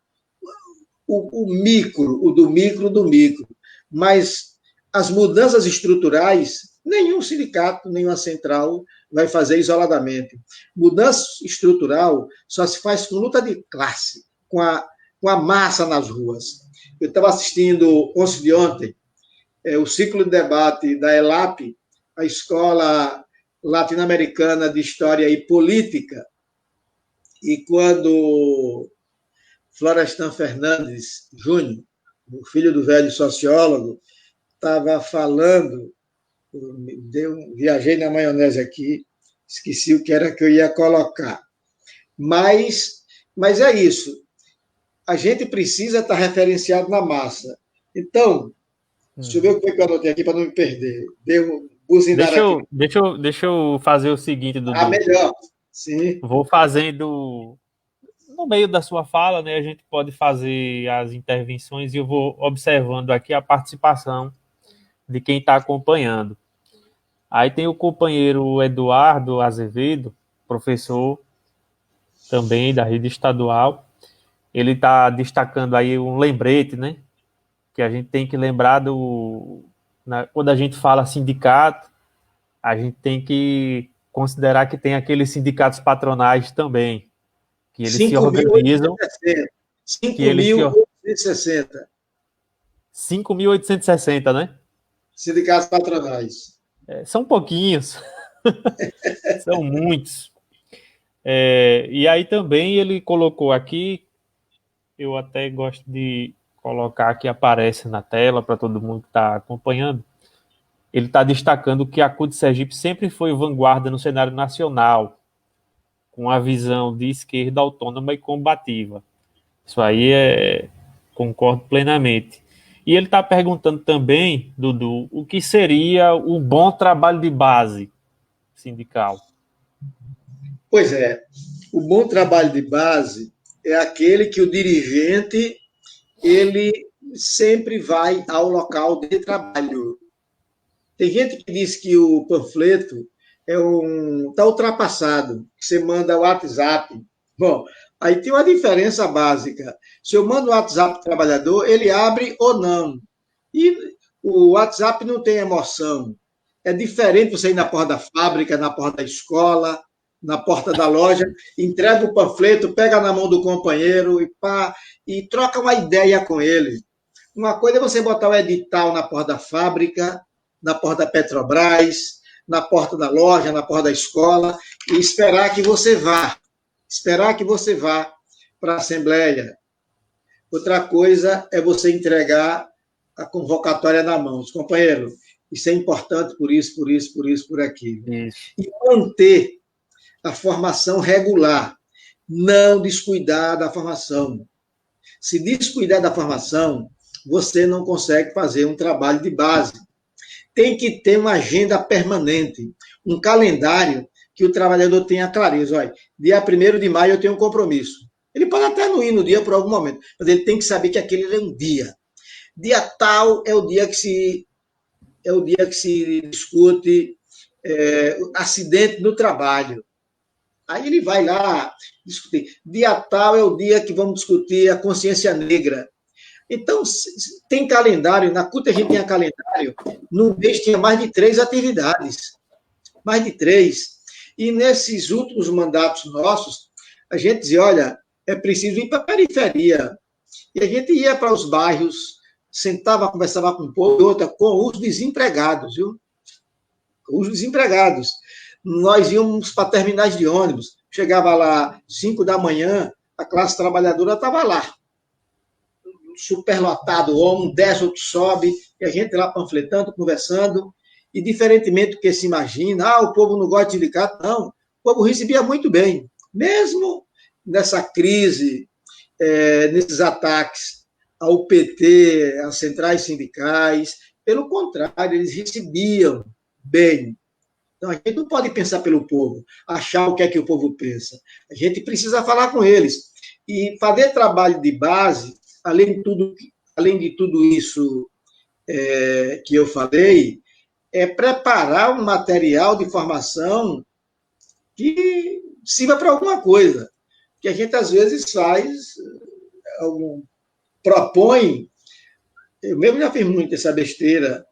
Speaker 1: do micro. Mas as mudanças estruturais, nenhum sindicato, nenhuma central vai fazer isoladamente. Mudança estrutural só se faz com luta de classe, com a massa nas ruas. Eu estava assistindo, ontem de ontem, o ciclo de debate da ELAP, a Escola Latino-Americana de História e Política, e quando Florestan Fernandes Júnior, o filho do velho sociólogo, estava falando, viajei na maionese aqui, esqueci o que era que eu ia colocar. Mas é isso. A gente precisa estar referenciado na massa. Então, deixa eu ver o que eu anotei aqui para não me perder. Devo buzinar aqui.
Speaker 2: Deixa eu fazer o seguinte, Dudu.
Speaker 1: Melhor. Sim.
Speaker 2: Vou fazendo no meio da sua fala, né? A gente pode fazer as intervenções e eu vou observando aqui a participação de quem está acompanhando. Aí tem o companheiro Eduardo Azevedo, professor também da rede estadual. Ele está destacando aí um lembrete, né? Que a gente tem que lembrar quando a gente fala sindicato, a gente tem que considerar que tem aqueles sindicatos patronais também, que eles se organizam.
Speaker 1: 5.860.
Speaker 2: 5.860, né?
Speaker 1: Sindicatos patronais.
Speaker 2: São pouquinhos. São muitos. E aí também ele colocou aqui, eu até gosto de colocar que aparece na tela para todo mundo que está acompanhando. Ele está destacando que a CUT Sergipe sempre foi vanguarda no cenário nacional, com a visão de esquerda autônoma e combativa. Isso aí concordo plenamente. E ele está perguntando também, Dudu, o que seria o bom trabalho de base sindical?
Speaker 1: Pois é, o bom trabalho de base é aquele que o dirigente ele sempre vai ao local de trabalho. Tem gente que diz que o panfleto está ultrapassado, que você manda o WhatsApp. Bom, aí tem uma diferença básica. Se eu mando o WhatsApp para o trabalhador, ele abre ou não. E o WhatsApp não tem emoção. É diferente você ir na porta da fábrica, na porta da escola, na porta da loja, entrega o panfleto, pega na mão do companheiro e troca uma ideia com ele. Uma coisa é você botar o edital na porta da fábrica, na porta da Petrobras, na porta da loja, na porta da escola, e esperar que você vá. Esperar que você vá para a Assembleia. Outra coisa é você entregar a convocatória na mão. Companheiro, isso é importante por isso, por aquilo.
Speaker 2: Isso.
Speaker 1: E manter a formação regular. Não descuidar da formação. Se descuidar da formação, você não consegue fazer um trabalho de base. Tem que ter uma agenda permanente, um calendário que o trabalhador tenha clareza. Olha, dia 1º de maio eu tenho um compromisso. Ele pode até não ir no dia por algum momento, mas ele tem que saber que aquele é um dia. Dia tal é o dia que se discute acidente no trabalho. Aí ele vai lá discutir. Dia tal é o dia que vamos discutir a consciência negra. Então, tem calendário, na CUT a gente tinha calendário, no mês tinha mais de 3 atividades. Mais de 3. E nesses últimos mandatos nossos, a gente dizia, olha, é preciso ir para a periferia. E a gente ia para os bairros, sentava, conversava com um pouco, outra, com os desempregados, viu? Os desempregados. Nós íamos para terminais de ônibus, chegava lá 5 da manhã, a classe trabalhadora estava lá. Superlotado, um desce, outro sobe, e a gente lá panfletando, conversando, E, diferentemente do que se imagina, o povo não gosta de sindicato, não. O povo recebia muito bem. Mesmo nessa crise, nesses ataques ao PT, às centrais sindicais, pelo contrário, eles recebiam bem. Então, a gente não pode pensar pelo povo, achar o que é que o povo pensa. A gente precisa falar com eles. E fazer trabalho de base, além de tudo isso que eu falei, é preparar um material de formação que sirva para alguma coisa. Que a gente, às vezes, propõe. Eu mesmo já fiz muito essa besteira.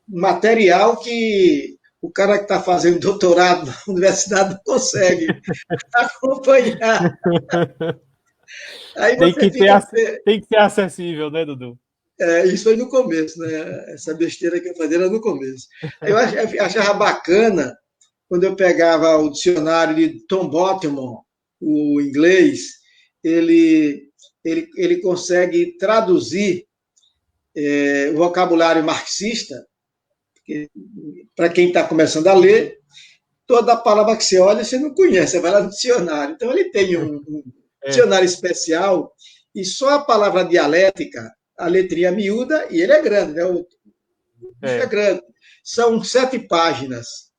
Speaker 1: Material que o cara que está fazendo doutorado na universidade não consegue acompanhar. Aí você
Speaker 2: tem que ser acessível, né, Dudu?
Speaker 1: Isso foi no começo, né? Essa besteira que eu fazia era no começo. Eu achava bacana quando eu pegava o dicionário de Tom Bottomon, o inglês, ele consegue traduzir o vocabulário marxista, para quem está começando a ler, toda palavra que você olha, você não conhece, você vai lá no dicionário. Então, ele tem um dicionário especial, e só a palavra dialética, a letrinha miúda, e ele é grande, né? O bicho é grande. São 7 páginas.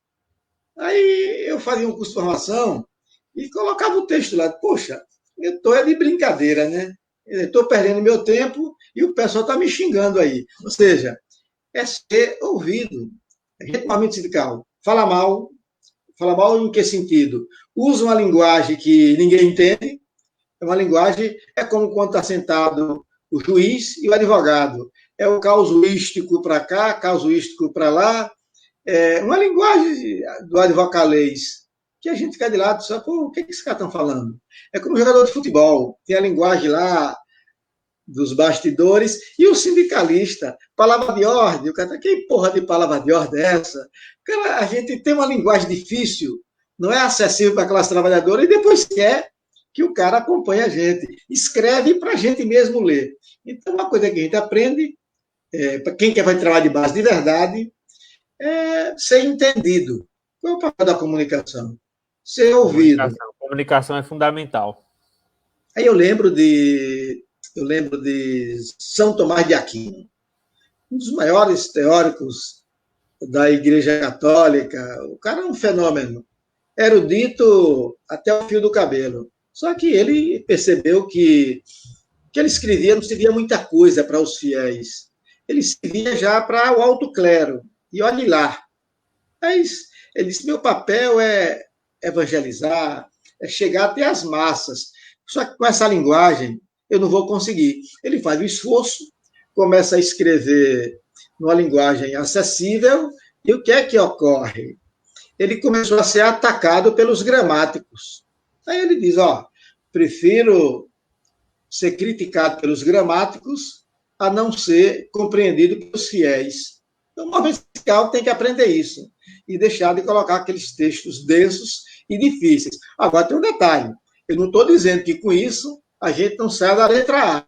Speaker 1: Aí eu fazia um curso de formação e colocava o texto lá. Poxa, eu estou de brincadeira, né? Estou perdendo meu tempo e o pessoal está me xingando aí. Ou seja, é ser ouvido. A gente, movimento sindical, fala mal em que sentido? Usa uma linguagem que ninguém entende, é uma linguagem, é como quando está sentado o juiz e o advogado. É o casuístico para cá, casuístico para lá, uma linguagem do advocalês, que a gente fica de lado, só, o que esses caras estão falando? É como jogador de futebol, tem a linguagem lá dos bastidores, e o sindicalista, palavra de ordem, o cara, que porra de palavra de ordem é essa? Cara, a gente tem uma linguagem difícil, não é acessível para a classe trabalhadora, e depois quer que o cara acompanhe a gente, escreve para a gente mesmo ler. Então, uma coisa que a gente aprende, para quem quer fazer trabalho de base de verdade, é ser entendido. Qual é o papel da comunicação? Ser ouvido.
Speaker 2: Comunicação é fundamental.
Speaker 1: Aí eu lembro de São Tomás de Aquino, um dos maiores teóricos da Igreja Católica. O cara é um fenômeno, erudito até o fio do cabelo. Só que ele percebeu que ele escrevia não servia muita coisa para os fiéis. Ele servia já para o alto clero. E olhe lá. Mas ele disse, meu papel é evangelizar, é chegar até as massas. Só que com essa linguagem eu não vou conseguir. Ele faz o esforço, começa a escrever numa linguagem acessível, e o que é que ocorre? Ele começou a ser atacado pelos gramáticos. Aí ele diz, prefiro ser criticado pelos gramáticos a não ser compreendido pelos fiéis. Então, o movimento sindical tem que aprender isso e deixar de colocar aqueles textos densos e difíceis. Agora, tem um detalhe. Eu não estou dizendo que, com isso, a gente não sai da letra A.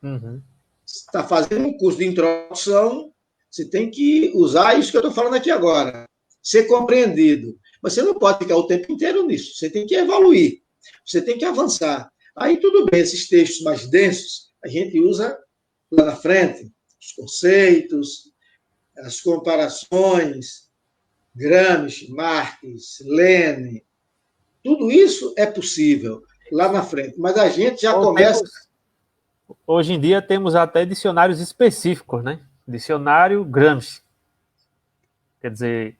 Speaker 2: Uhum.
Speaker 1: Está fazendo um curso de introdução, você tem que usar isso que eu estou falando aqui agora. Ser compreendido. Mas você não pode ficar o tempo inteiro nisso. Você tem que evoluir. Você tem que avançar. Aí, tudo bem, esses textos mais densos, a gente usa lá na frente. Os conceitos, as comparações, Gramsci, Marx, Lênin, tudo isso é possível lá na frente, mas a gente já começa...
Speaker 2: Hoje em dia temos até dicionários específicos, né? Dicionário Gramsci. Quer dizer,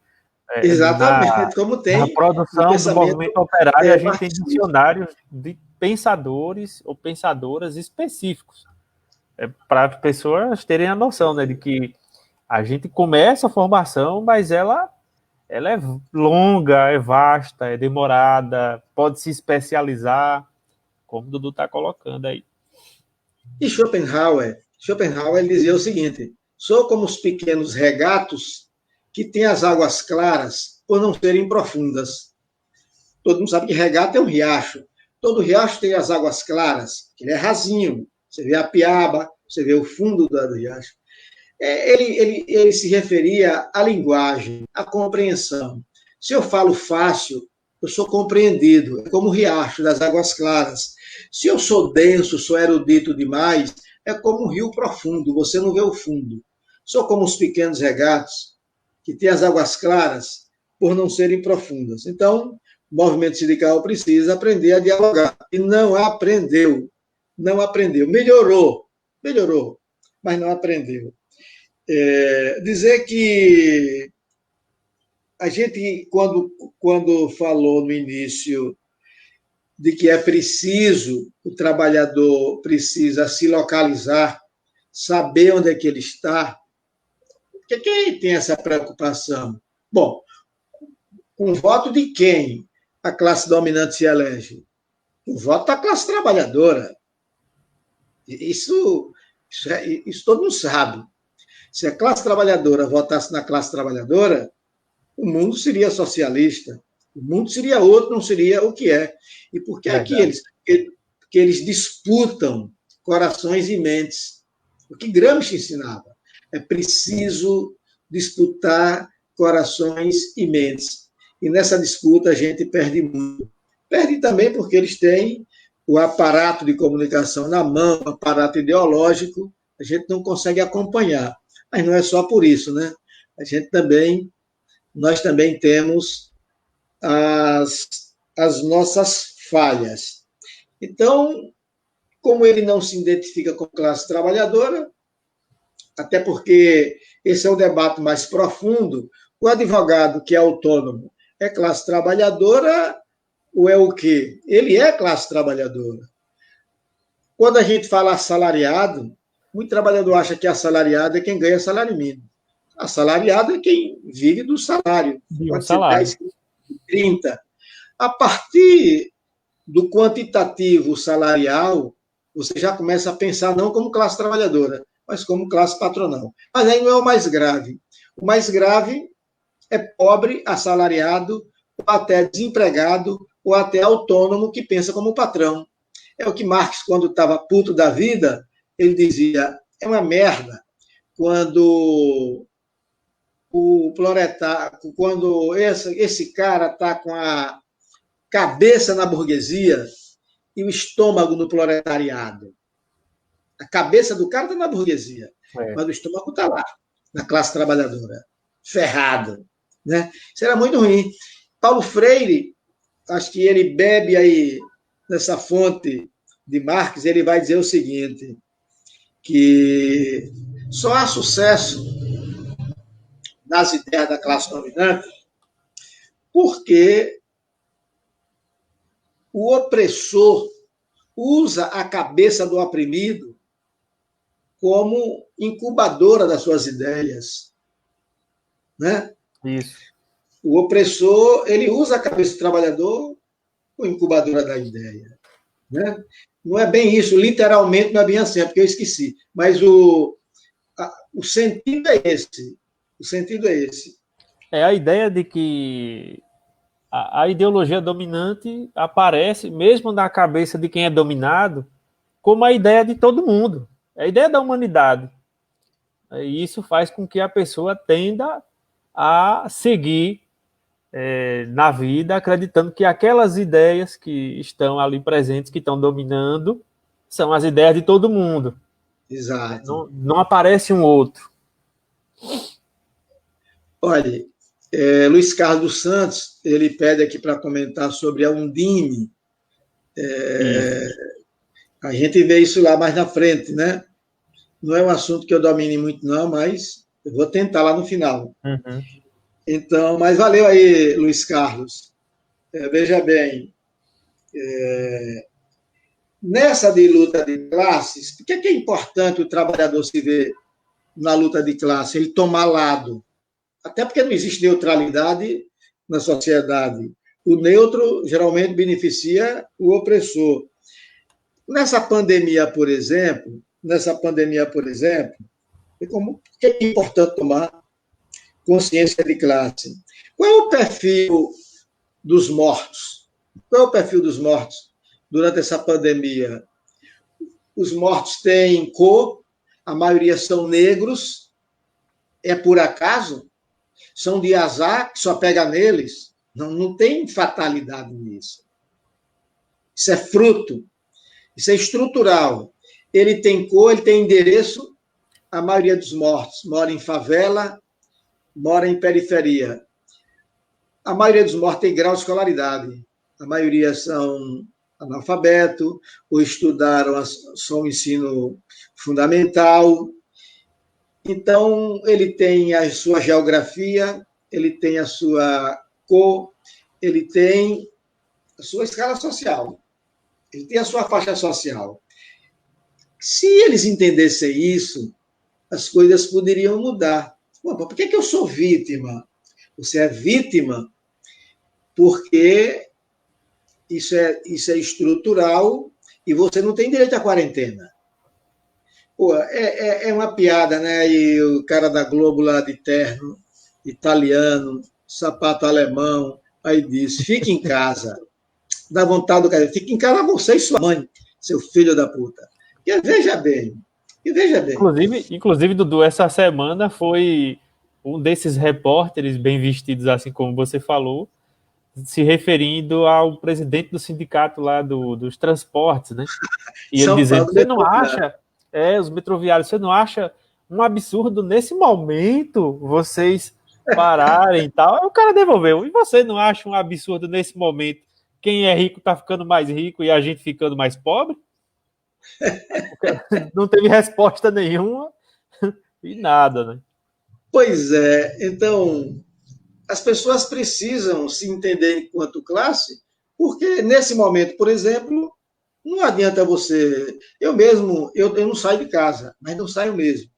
Speaker 1: exatamente, como tem
Speaker 2: na produção do movimento operário, a gente tem dicionários de pensadores ou pensadoras específicos. Para as pessoas terem a noção, né, de que a gente começa a formação, mas ela é longa, é vasta, é demorada, pode se especializar, como o Dudu está colocando aí.
Speaker 1: E Schopenhauer ele dizia o seguinte, sou como os pequenos regatos que têm as águas claras por não serem profundas. Todo mundo sabe que regato é um riacho. Todo riacho tem as águas claras, que ele é rasinho. Você vê a piaba, você vê o fundo do riacho. Ele se referia à linguagem, à compreensão. Se eu falo fácil, eu sou compreendido, é como o riacho das águas claras. Se eu sou denso, sou erudito demais, é como um rio profundo, você não vê o fundo. Sou como os pequenos regatos, que têm as águas claras por não serem profundas. Então, o movimento sindical precisa aprender a dialogar. E não aprendeu. Não aprendeu. Melhorou, mas não aprendeu. Dizer que a gente, quando falou no início de que é preciso, o trabalhador precisa se localizar, saber onde é que ele está, porque quem tem essa preocupação? Bom, com o voto de quem a classe dominante se elege? O voto da classe trabalhadora. Isso todo mundo sabe. Se a classe trabalhadora votasse na classe trabalhadora, o mundo seria socialista, o mundo seria outro, não seria o que é. E por que é que eles disputam corações e mentes? O que Gramsci ensinava? É preciso disputar corações e mentes. E nessa disputa a gente perde muito. Perde também porque eles têm o aparato de comunicação na mão, o aparato ideológico, a gente não consegue acompanhar. Mas não é só por isso, né? Nós também temos as nossas falhas. Então, como ele não se identifica com classe trabalhadora, até porque esse é o debate mais profundo, o advogado que é autônomo é classe trabalhadora ou é o quê? Ele é classe trabalhadora. Quando a gente fala assalariado, muito trabalhador acha que assalariado é quem ganha salário mínimo. Assalariado é quem vive do salário.
Speaker 2: Pode ser 10,
Speaker 1: 30. A partir do quantitativo salarial, você já começa a pensar não como classe trabalhadora, mas como classe patronal. Mas aí não é o mais grave. O mais grave é pobre, assalariado, ou até desempregado, ou até autônomo que pensa como patrão. É o que Marx, quando estava puto da vida, ele dizia, é uma merda quando o proletário, quando esse cara está com a cabeça na burguesia e o estômago no proletariado. A cabeça do cara está na burguesia, mas o estômago está lá, na classe trabalhadora, ferrado. Né? Isso era muito ruim. Paulo Freire, acho que ele bebe aí nessa fonte de Marx, ele vai dizer o seguinte, que só há sucesso nas ideias da classe dominante porque o opressor usa a cabeça do oprimido como incubadora das suas ideias. Né?
Speaker 2: Isso.
Speaker 1: O opressor, ele usa a cabeça do trabalhador como incubadora da ideia. Né? Não é bem isso, literalmente não é bem assim, é porque eu esqueci. Mas o sentido é esse. O sentido é esse.
Speaker 2: É a ideia de que a ideologia dominante aparece, mesmo na cabeça de quem é dominado, como a ideia de todo mundo. É a ideia da humanidade. E isso faz com que a pessoa tenda a seguir na vida, acreditando que aquelas ideias que estão ali presentes, que estão dominando, são as ideias de todo mundo.
Speaker 1: Exato.
Speaker 2: Não aparece um outro.
Speaker 1: Olha, Luiz Carlos dos Santos, ele pede aqui para comentar sobre a Undime. A gente vê isso lá mais na frente, né? Não é um assunto que eu domine muito, não, mas eu vou tentar lá no final.
Speaker 2: Uhum.
Speaker 1: Então, mas valeu aí, Luiz Carlos. Veja bem, nessa de luta de classes, por que é importante o trabalhador se ver na luta de classe? Ele tomar lado. Até porque não existe neutralidade na sociedade. O neutro geralmente beneficia o opressor. Nessa pandemia, por exemplo, por que é importante tomar consciência de classe? Qual é o perfil dos mortos? Qual é o perfil dos mortos durante essa pandemia? Os mortos têm cor, a maioria são negros, é por acaso? São de azar que só pega neles? Não tem fatalidade nisso. Isso é fruto, isso é estrutural. Ele tem cor, ele tem endereço. A maioria dos mortos mora em favela, mora em periferia. A maioria dos mortos tem grau de escolaridade. A maioria são analfabetos, ou estudaram só o ensino fundamental. Então, ele tem a sua geografia, ele tem a sua cor, ele tem a sua escala social, ele tem a sua faixa social. Se eles entendessem isso, as coisas poderiam mudar. Bom, por que eu sou vítima? Você é vítima porque isso é estrutural e você não tem direito à quarentena. Pô, é uma piada, né? E o cara da Globo lá de terno, italiano, sapato alemão, aí diz, fique em casa. Dá vontade do cara, fique em casa você e sua mãe, seu filho da puta. E veja bem.
Speaker 2: Inclusive, Dudu, essa semana foi um desses repórteres bem vestidos, assim como você falou, se referindo ao presidente do sindicato lá dos transportes, né? E ele dizendo, você não acha, os metroviários, você não acha um absurdo nesse momento vocês pararem e tal? Aí o cara devolveu, e você não acha um absurdo nesse momento quem é rico tá ficando mais rico e a gente ficando mais pobre? Não teve resposta nenhuma e nada, né?
Speaker 1: Pois é, então as pessoas precisam se entender enquanto classe, porque nesse momento, por exemplo, não adianta você. Eu mesmo, eu não saio de casa, mas não saio mesmo.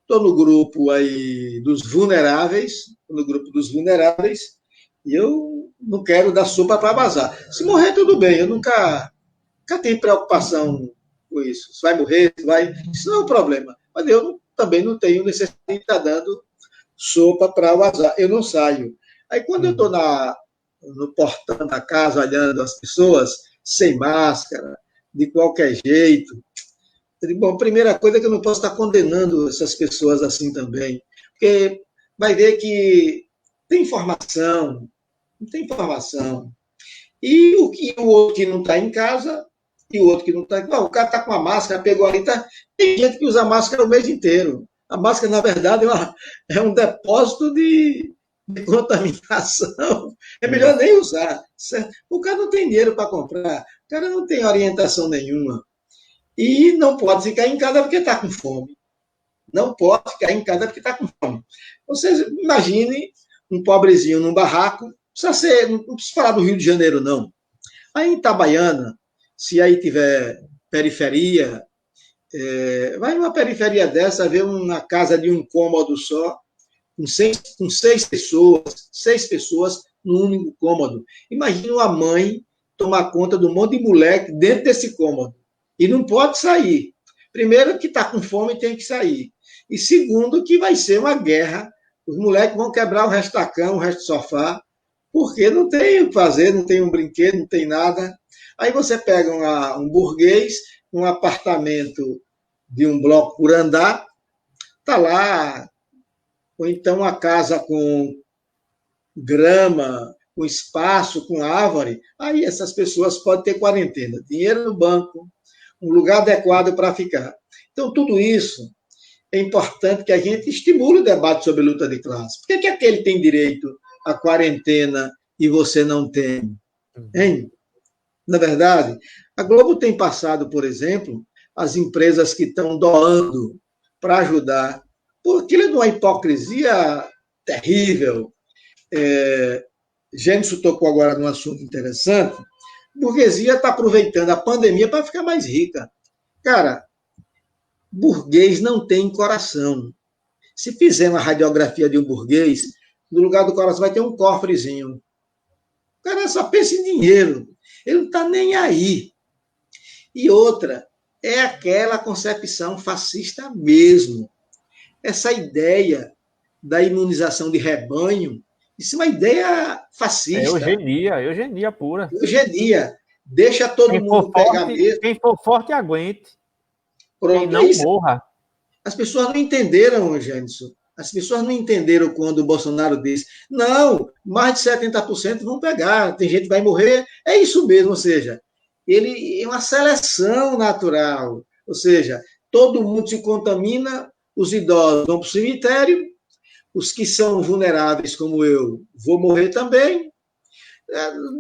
Speaker 1: Estou no grupo aí dos vulneráveis, e eu não quero dar sopa para vazar. Se morrer, tudo bem, eu nunca tenho preocupação com isso. Se vai morrer, se vai. Isso não é um problema. Mas eu também não tenho necessidade de estar dando sopa para vazar. Eu não saio. Aí quando eu estou no portão da casa olhando as pessoas sem máscara, de qualquer jeito, eu digo, bom, primeira coisa é que eu não posso estar condenando essas pessoas assim também, porque vai ver que tem informação, não tem informação. E o outro que não está em casa, e o outro que não está. O cara está com a máscara, pegou ali, tá. Tem gente que usa máscara o mês inteiro. A máscara, na verdade, é um depósito de contaminação. É melhor nem usar. Certo? O cara não tem dinheiro para comprar, o cara não tem orientação nenhuma. E não pode ficar em casa porque está com fome. Não pode ficar em casa porque está com fome. Vocês imaginem um pobrezinho num barraco, não precisa falar do Rio de Janeiro, não. Aí em Itabaiana, se aí tiver periferia, vai numa periferia dessa, ver uma casa de um cômodo só, com seis pessoas num único cômodo. Imagina uma mãe tomar conta de um monte de moleque dentro desse cômodo. E não pode sair. Primeiro, que está com fome tem que sair. E segundo, que vai ser uma guerra. Os moleques vão quebrar o resto da cama, o resto do sofá, porque não tem o que fazer, não tem um brinquedo, não tem nada. Aí você pega um burguês, um apartamento de um bloco por andar, está lá, ou então uma casa com grama, com espaço, com árvore, aí essas pessoas podem ter quarentena, dinheiro no banco, um lugar adequado para ficar. Então, tudo isso é importante que a gente estimule o debate sobre luta de classe. Por que aquele tem direito à quarentena e você não tem? Hein? Na verdade, a Globo tem passado, por exemplo, as empresas que estão doando para ajudar, porque aquilo é uma hipocrisia terrível. Gênesis tocou agora num assunto interessante. A burguesia está aproveitando a pandemia para ficar mais rica. Cara, burguês não tem coração. Se fizer uma radiografia de um burguês, no lugar do coração vai ter um cofrezinho. O cara só pensa em dinheiro. Ele não está nem aí. E outra, é aquela concepção fascista mesmo. Essa ideia da imunização de rebanho, isso é uma ideia fascista.
Speaker 2: Eugenia pura.
Speaker 1: Eugenia. Deixa todo mundo pegar mesmo.
Speaker 2: Quem for forte, aguente.
Speaker 1: Pronto,
Speaker 2: quem não morra.
Speaker 1: As pessoas não entenderam, Jânison. As pessoas não entenderam quando o Bolsonaro disse, não, mais de 70% vão pegar, tem gente que vai morrer. É isso mesmo, ou seja, ele é uma seleção natural. Ou seja, todo mundo se contamina, os idosos vão para o cemitério, os que são vulneráveis, como eu, vou morrer também.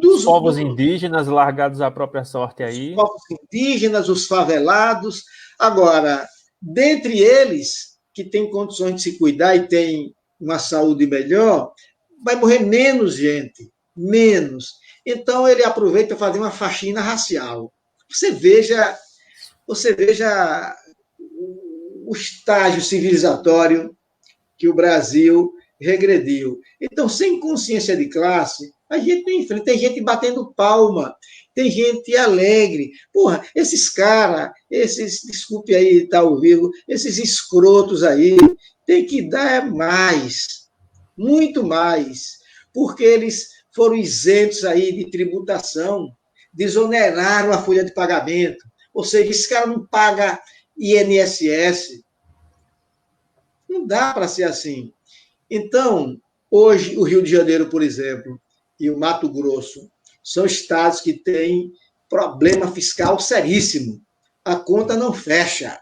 Speaker 2: Os povos indígenas largados à própria sorte
Speaker 1: Os
Speaker 2: aí.
Speaker 1: povos indígenas, os favelados. Agora, dentre eles, que têm condições de se cuidar e têm uma saúde melhor, vai morrer menos gente, menos. Então, ele aproveita para fazer uma faxina racial. Você veja o estágio civilizatório que o Brasil regrediu. Então, sem consciência de classe, a gente não enfrenta. Tem gente batendo palma, tem gente alegre. Porra, esses caras, desculpe aí, tá ao vivo, esses escrotos aí, tem que dar mais, muito mais, porque eles foram isentos aí de tributação, desoneraram a folha de pagamento, ou seja, esse cara não paga INSS. Não dá para ser assim. Então, hoje, o Rio de Janeiro, por exemplo, e o Mato Grosso são estados que têm problema fiscal seríssimo. A conta não fecha.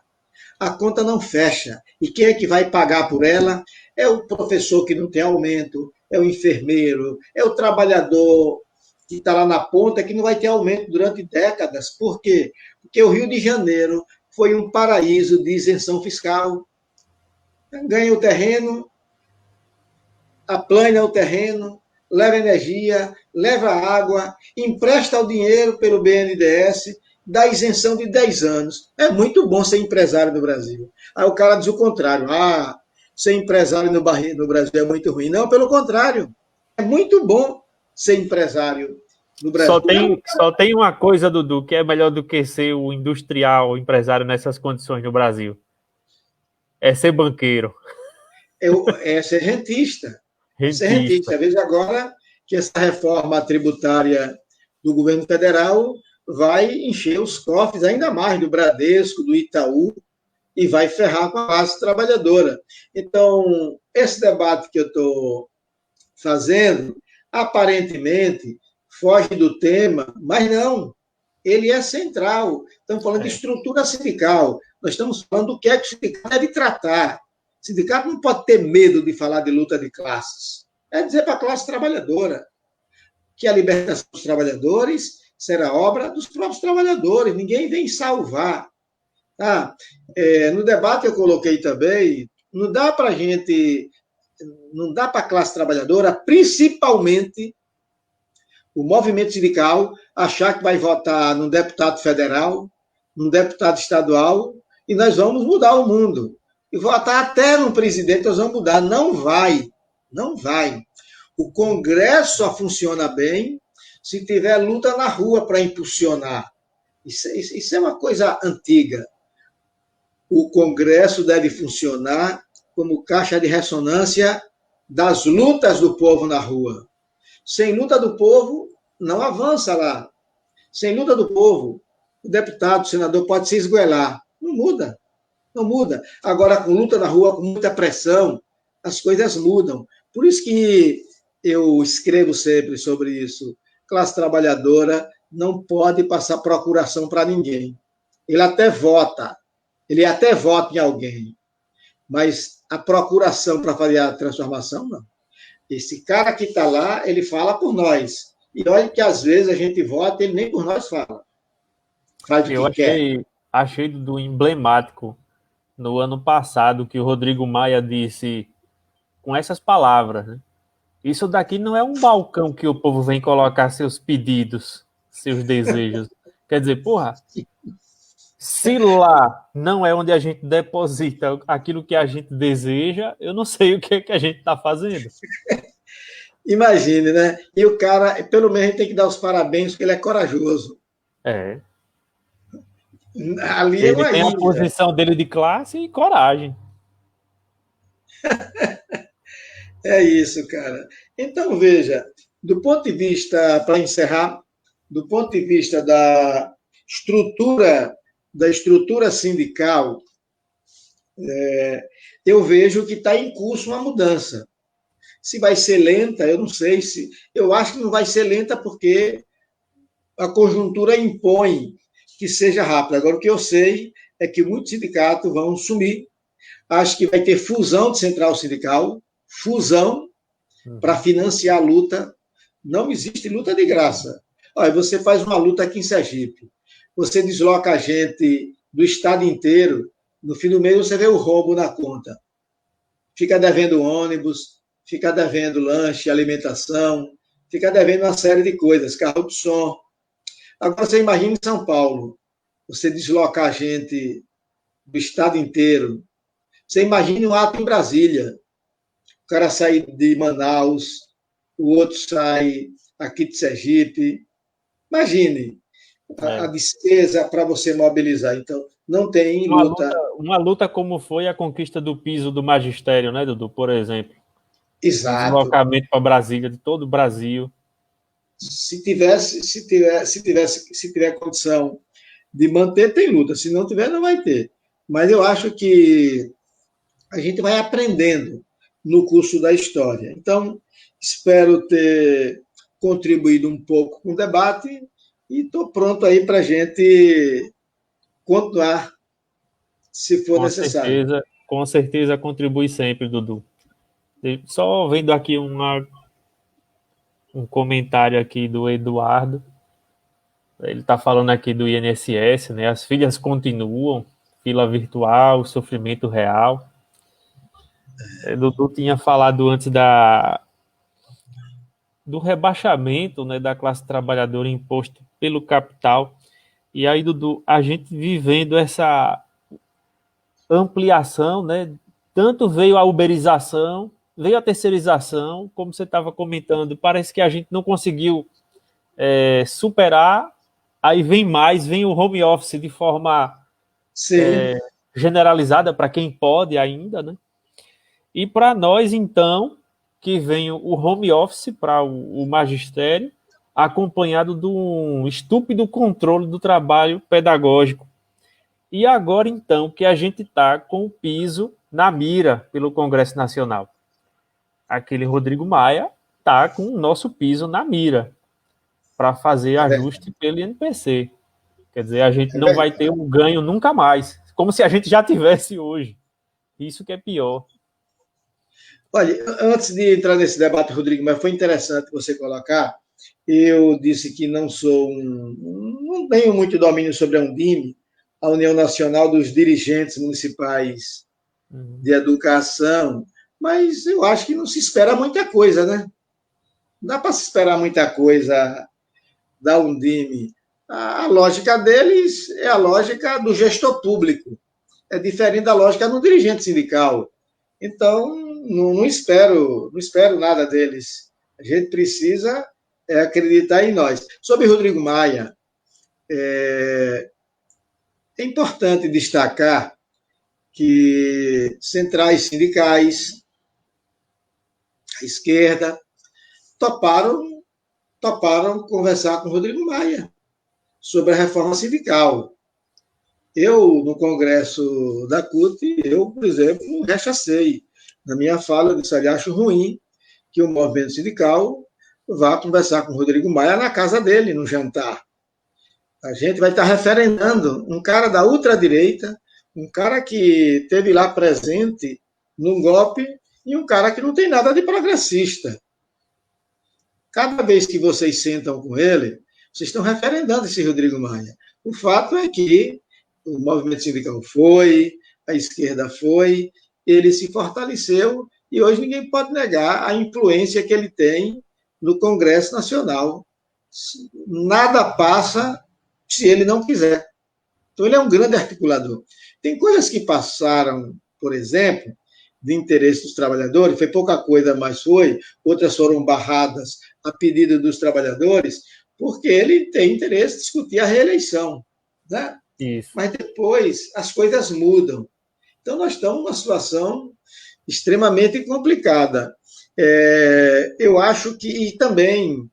Speaker 1: A conta não fecha. E quem é que vai pagar por ela? É o professor que não tem aumento, é o enfermeiro, é o trabalhador que está lá na ponta que não vai ter aumento durante décadas. Por quê? Porque o Rio de Janeiro foi um paraíso de isenção fiscal. Ganha o terreno, aplana o terreno, leva energia, leva água, empresta o dinheiro pelo BNDES, dá isenção de 10 anos. É muito bom ser empresário no Brasil. Aí o cara diz o contrário. Ser empresário no Brasil é muito ruim. Não, pelo contrário. É muito bom ser empresário no Brasil.
Speaker 2: Só tem uma coisa, Dudu, que é melhor do que ser o industrial, o empresário nessas condições no Brasil. É ser banqueiro.
Speaker 1: É ser rentista. Ser rentista. Veja agora que essa reforma tributária do governo federal vai encher os cofres ainda mais do Bradesco, do Itaú, e vai ferrar com a classe trabalhadora. Então, esse debate que eu estou fazendo, aparentemente, foge do tema, mas não, ele é central. Estamos falando de estrutura sindical, nós estamos falando do que é que o sindicato deve tratar. O sindicato não pode ter medo de falar de luta de classes. É dizer para a classe trabalhadora que a libertação dos trabalhadores será obra dos próprios trabalhadores, ninguém vem salvar. No debate eu coloquei também, não dá para a classe trabalhadora, principalmente o movimento sindical, achar que vai votar num deputado federal, num deputado estadual, e nós vamos mudar o mundo. E votar até no presidente, nós vamos mudar. Não vai. Não vai. O Congresso só funciona bem se tiver luta na rua para impulsionar. Isso é uma coisa antiga. O Congresso deve funcionar como caixa de ressonância das lutas do povo na rua. Sem luta do povo, não avança lá. Sem luta do povo, o deputado, o senador pode se esgoelar. Não muda. Não muda. Agora, com luta na rua, com muita pressão, as coisas mudam. Por isso que eu escrevo sempre sobre isso. Classe trabalhadora não pode passar procuração para ninguém. Ele até vota em alguém, mas a procuração para fazer a transformação, não. Esse cara que está lá, ele fala por nós. E olha que às vezes a gente vota, ele nem por nós fala. Faz o que quer.
Speaker 2: Achei do emblemático no ano passado que o Rodrigo Maia disse com essas palavras, né? Isso daqui não é um balcão que o povo vem colocar seus pedidos, seus desejos. Quer dizer, porra, se lá não é onde a gente deposita aquilo que a gente deseja, eu não sei o que é que a gente está fazendo.
Speaker 1: Imagine, né? E o cara, pelo menos, a gente tem que dar os parabéns, porque ele é corajoso.
Speaker 2: É.
Speaker 1: Ali
Speaker 2: ele tem a posição dele de classe e coragem.
Speaker 1: É isso, cara. Então, veja, do ponto de vista, para encerrar, do ponto de vista da estrutura sindical, Eu vejo que está em curso uma mudança. Se vai ser lenta, eu não sei se. Eu acho que não vai ser lenta porque a conjuntura impõe que seja rápida. Agora, o que eu sei é que muitos sindicatos vão sumir. Acho que vai ter fusão de central sindical, fusão para financiar a luta. Não existe luta de graça. Olha, você faz uma luta aqui em Sergipe, você desloca a gente do estado inteiro, no fim do mês você vê o rombo na conta. Fica devendo ônibus, fica devendo lanche, alimentação, fica devendo uma série de coisas, carro de som. Agora você imagina em São Paulo, você desloca a gente do estado inteiro. Você imagina um ato em Brasília, o cara sai de Manaus, o outro sai aqui de Sergipe. Imagine a despesa para você mobilizar. Então, não tem luta.
Speaker 2: Uma luta como foi a conquista do piso do magistério, né, Dudu, por exemplo.
Speaker 1: Exato.
Speaker 2: Deslocamento para Brasília, de todo o Brasil.
Speaker 1: Se tiver condição de manter, tem luta. Se não tiver, não vai ter. Mas eu acho que a gente vai aprendendo no curso da história. Então, espero ter contribuído um pouco com o debate e estou pronto aí para a gente continuar, se for necessário.
Speaker 2: Com certeza contribui sempre, Dudu. Só vendo aqui um comentário aqui do Eduardo. Ele está falando aqui do INSS, né? As filhas continuam, fila virtual, sofrimento real. Dudu tinha falado antes do rebaixamento, né, da classe trabalhadora imposto pelo capital. E aí, Dudu, a gente vivendo essa ampliação, né? Tanto veio a uberização, veio a terceirização, como você estava comentando, parece que a gente não conseguiu superar. Aí vem o home office de forma generalizada para quem pode ainda, né? E para nós, então, que vem o home office para o magistério, acompanhado de um estúpido controle do trabalho pedagógico. E agora, então, que a gente está com o piso na mira pelo Congresso Nacional. Aquele Rodrigo Maia está com o nosso piso na mira para fazer ajuste pelo INPC. Quer dizer, a gente não vai ter um ganho nunca mais, como se a gente já tivesse hoje. Isso que é pior.
Speaker 1: Olha, antes de entrar nesse debate, Rodrigo, mas foi interessante você colocar, eu disse que não tenho muito domínio sobre a Undime, a União Nacional dos Dirigentes Municipais de Educação, mas eu acho que não se espera muita coisa, né? Não dá para se esperar muita coisa da Undime. A lógica deles é a lógica do gestor público, é diferente da lógica do dirigente sindical. Então, não espero nada deles. A gente precisa acreditar em nós. Sobre Rodrigo Maia, é importante destacar que centrais sindicais, a esquerda, toparam conversar com Rodrigo Maia sobre a reforma sindical. Eu, no congresso da CUT, por exemplo, rechacei. Na minha fala, eu disse, acho ruim que o movimento sindical vá conversar com o Rodrigo Maia na casa dele, no jantar. A gente vai estar referendando um cara da ultradireita, um cara que esteve lá presente num golpe e um cara que não tem nada de progressista. Cada vez que vocês sentam com ele, vocês estão referendando esse Rodrigo Maia. O fato é que o movimento sindical foi, a esquerda foi, ele se fortaleceu e hoje ninguém pode negar a influência que ele tem no Congresso Nacional. Nada passa se ele não quiser. Então, ele é um grande articulador. Tem coisas que passaram, por exemplo, de interesse dos trabalhadores, foi pouca coisa, mas foi, outras foram barradas a pedido dos trabalhadores, porque ele tem interesse em discutir a reeleição, né?
Speaker 2: Isso.
Speaker 1: Mas depois as coisas mudam. Então, nós estamos numa situação extremamente complicada. Eu acho que, e também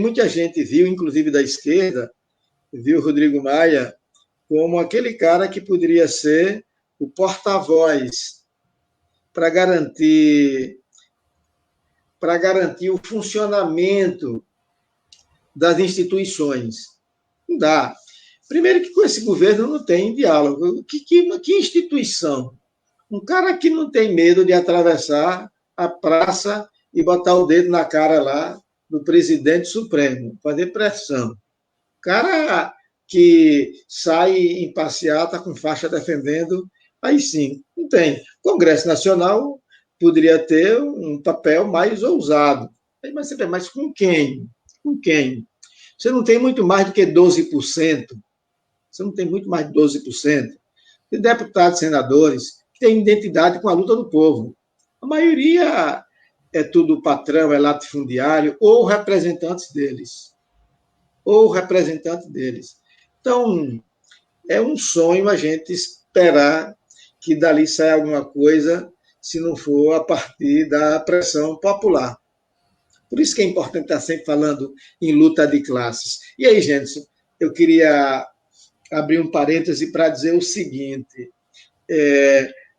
Speaker 1: muita gente viu, inclusive da esquerda, viu o Rodrigo Maia como aquele cara que poderia ser o porta-voz para garantir o funcionamento das instituições. Não dá. Primeiro que com esse governo não tem diálogo. Que instituição? Um cara que não tem medo de atravessar a praça e botar o dedo na cara lá do presidente supremo, fazer pressão. Cara que sai em passeata com faixa defendendo, aí sim, não tem. O Congresso Nacional poderia ter um papel mais ousado. Mas com quem? Com quem? Você não tem muito mais do que 12%. Você não tem muito mais de 12% de deputados, senadores, que têm identidade com a luta do povo. A maioria é tudo patrão, é latifundiário, ou representantes deles. Então, é um sonho a gente esperar que dali saia alguma coisa, se não for a partir da pressão popular. Por isso que é importante estar sempre falando em luta de classes. E aí, gente, eu queria abrir um parêntese para dizer o seguinte.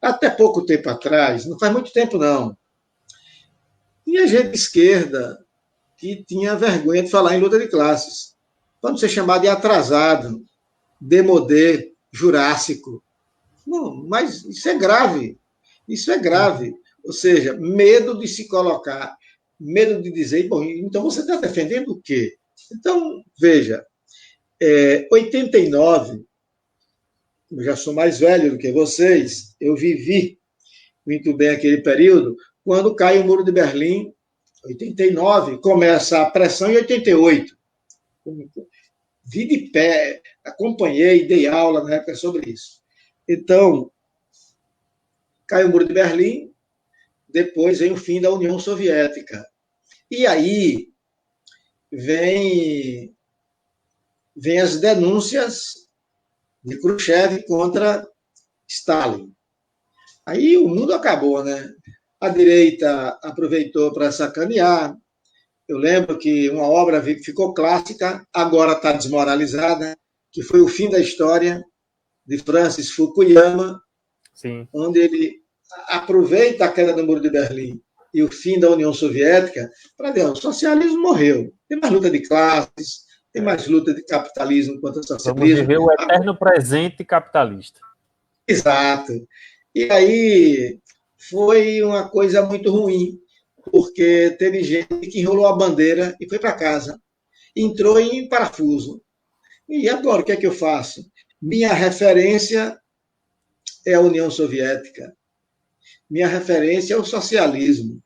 Speaker 1: Até pouco tempo atrás, não faz muito tempo não, tinha gente de esquerda que tinha vergonha de falar em luta de classes. Pode ser chamado de atrasado, demodê, jurássico. Não, mas isso é grave. Isso é grave. Ou seja, medo de se colocar, medo de dizer, bom, então você está defendendo o quê? Então, veja, 89, eu já sou mais velho do que vocês, eu vivi muito bem aquele período, quando cai o Muro de Berlim, 89, começa a pressão em 88. Vi de pé, acompanhei, dei aula na época sobre isso. Então, cai o Muro de Berlim, depois vem o fim da União Soviética. E aí vem as denúncias de Khrushchev contra Stalin. Aí o mundo acabou, né? A direita aproveitou para sacanear. Eu lembro que uma obra ficou clássica, agora está desmoralizada, que foi O Fim da História, de Francis Fukuyama,
Speaker 2: Sim.
Speaker 1: Onde ele aproveita a queda do Muro de Berlim e o fim da União Soviética para dizer, o socialismo morreu. Tem mais luta de classes, tem mais luta de capitalismo contra o socialismo.
Speaker 2: Vamos viver o eterno presente capitalista.
Speaker 1: Exato. E aí foi uma coisa muito ruim, porque teve gente que enrolou a bandeira e foi para casa. Entrou em parafuso. E agora, o que é que eu faço? Minha referência é a União Soviética. Minha referência é o socialismo.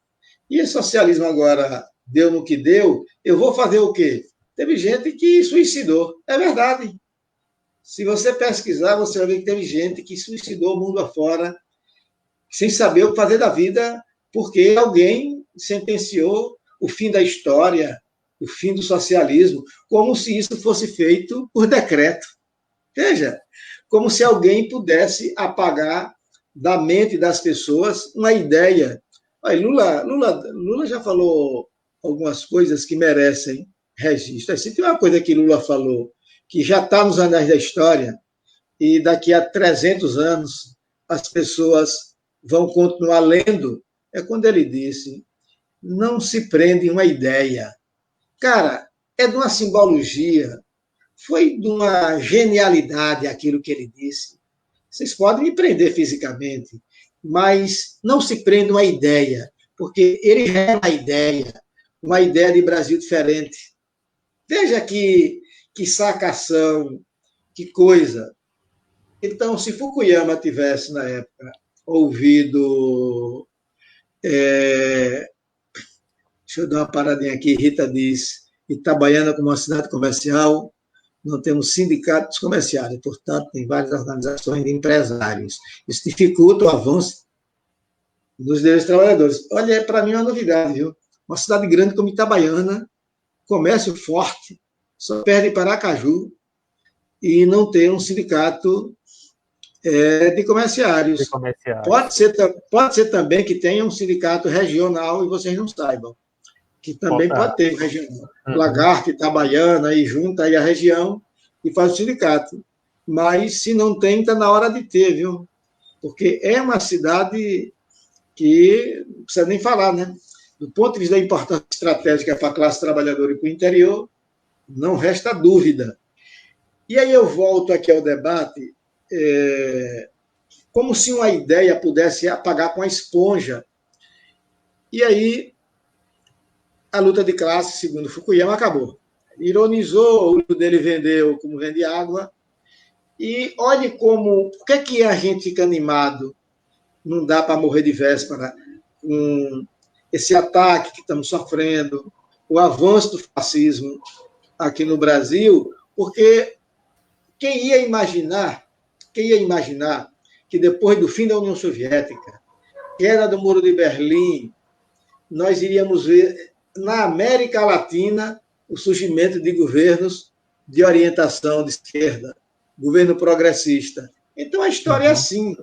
Speaker 1: E esse socialismo agora deu no que deu, eu vou fazer o quê? Teve gente que suicidou. É verdade. Se você pesquisar, você vai ver que teve gente que suicidou o mundo afora, sem saber o que fazer da vida, porque alguém sentenciou o fim da história, o fim do socialismo, como se isso fosse feito por decreto. Veja, como se alguém pudesse apagar da mente das pessoas uma ideia. Lula já falou algumas coisas que merecem registro. Se tem uma coisa que Lula falou que já está nos anais da história e daqui a 300 anos as pessoas vão continuar lendo, é quando ele disse: não se prende em uma ideia. Cara, é de uma simbologia, foi de uma genialidade aquilo que ele disse. Vocês podem me prender fisicamente, mas não se prende uma ideia, porque ele é uma ideia de Brasil diferente. Veja que sacação, que coisa. Então, se Fukuyama tivesse, na época, ouvido... deixa eu dar uma paradinha aqui. Rita diz: Itabaiana, como uma cidade comercial, não temos sindicatos comerciais, portanto, tem várias organizações de empresários. Isso dificulta o avanço dos direitos dos trabalhadores. Olha, para mim é uma novidade, viu? Uma cidade grande como Itabaiana, comércio forte, só perde para Aracaju e não tem um sindicato de comerciários. Pode ser também que tenha um sindicato regional e vocês não saibam, que também pode ter regional. Lagarto, Itabaiana, aí junta aí a região e faz o sindicato. Mas se não tem, está na hora de ter, viu? porque é uma cidade que não precisa nem falar, né? Do ponto de vista da importância estratégica para a classe trabalhadora e para o interior, não resta dúvida. E aí eu volto aqui ao debate, como se uma ideia pudesse apagar com a esponja. E aí a luta de classe, segundo Fukuyama, acabou. Ironizou, o livro dele vendeu como vende água. E olhe como, por que a gente fica animado? Não dá para morrer de véspera com esse ataque que estamos sofrendo, o avanço do fascismo aqui no Brasil, porque quem ia imaginar que depois do fim da União Soviética, queda do Muro de Berlim, nós iríamos ver na América Latina o surgimento de governos de orientação de esquerda, governo progressista. Então a história é assim.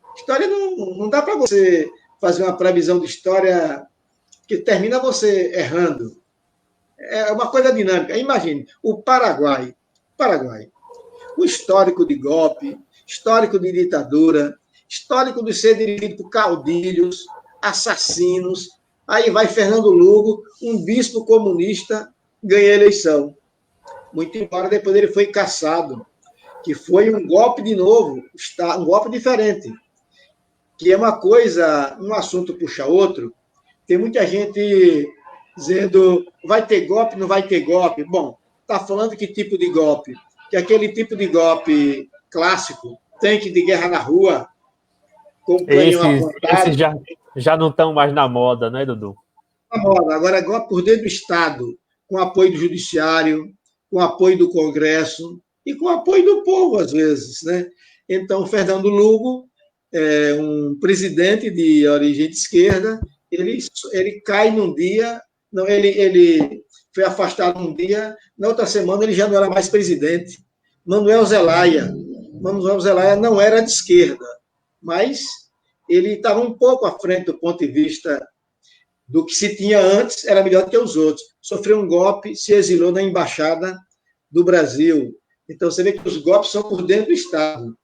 Speaker 1: A história não dá para você fazer uma previsão de história que termina você errando. É uma coisa dinâmica. Imagine, o Paraguai, o histórico de golpe, histórico de ditadura, histórico de ser dirigido por caudilhos, assassinos. Aí vai Fernando Lugo, um bispo comunista, ganha a eleição. Muito embora depois ele foi cassado, que foi um golpe de novo, um golpe diferente, que é uma coisa, um assunto puxa outro. Tem muita gente dizendo vai ter golpe, não vai ter golpe. Bom, está falando que tipo de golpe? Que aquele tipo de golpe clássico, tanque de guerra na rua, com canhão apontado.
Speaker 2: Esses já não estão mais na moda, né, Dudu?
Speaker 1: Agora é golpe por dentro do Estado, com apoio do Judiciário, com apoio do Congresso e com apoio do povo, às vezes, né? Então, Fernando Lugo, um presidente de origem de esquerda, ele cai num dia, não, ele foi afastado um dia, na outra semana ele já não era mais presidente. Manuel Zelaya não era de esquerda, mas ele estava um pouco à frente do ponto de vista do que se tinha antes, era melhor que os outros. Sofreu um golpe, se exilou na embaixada do Brasil. Então, você vê que os golpes são por dentro do Estado.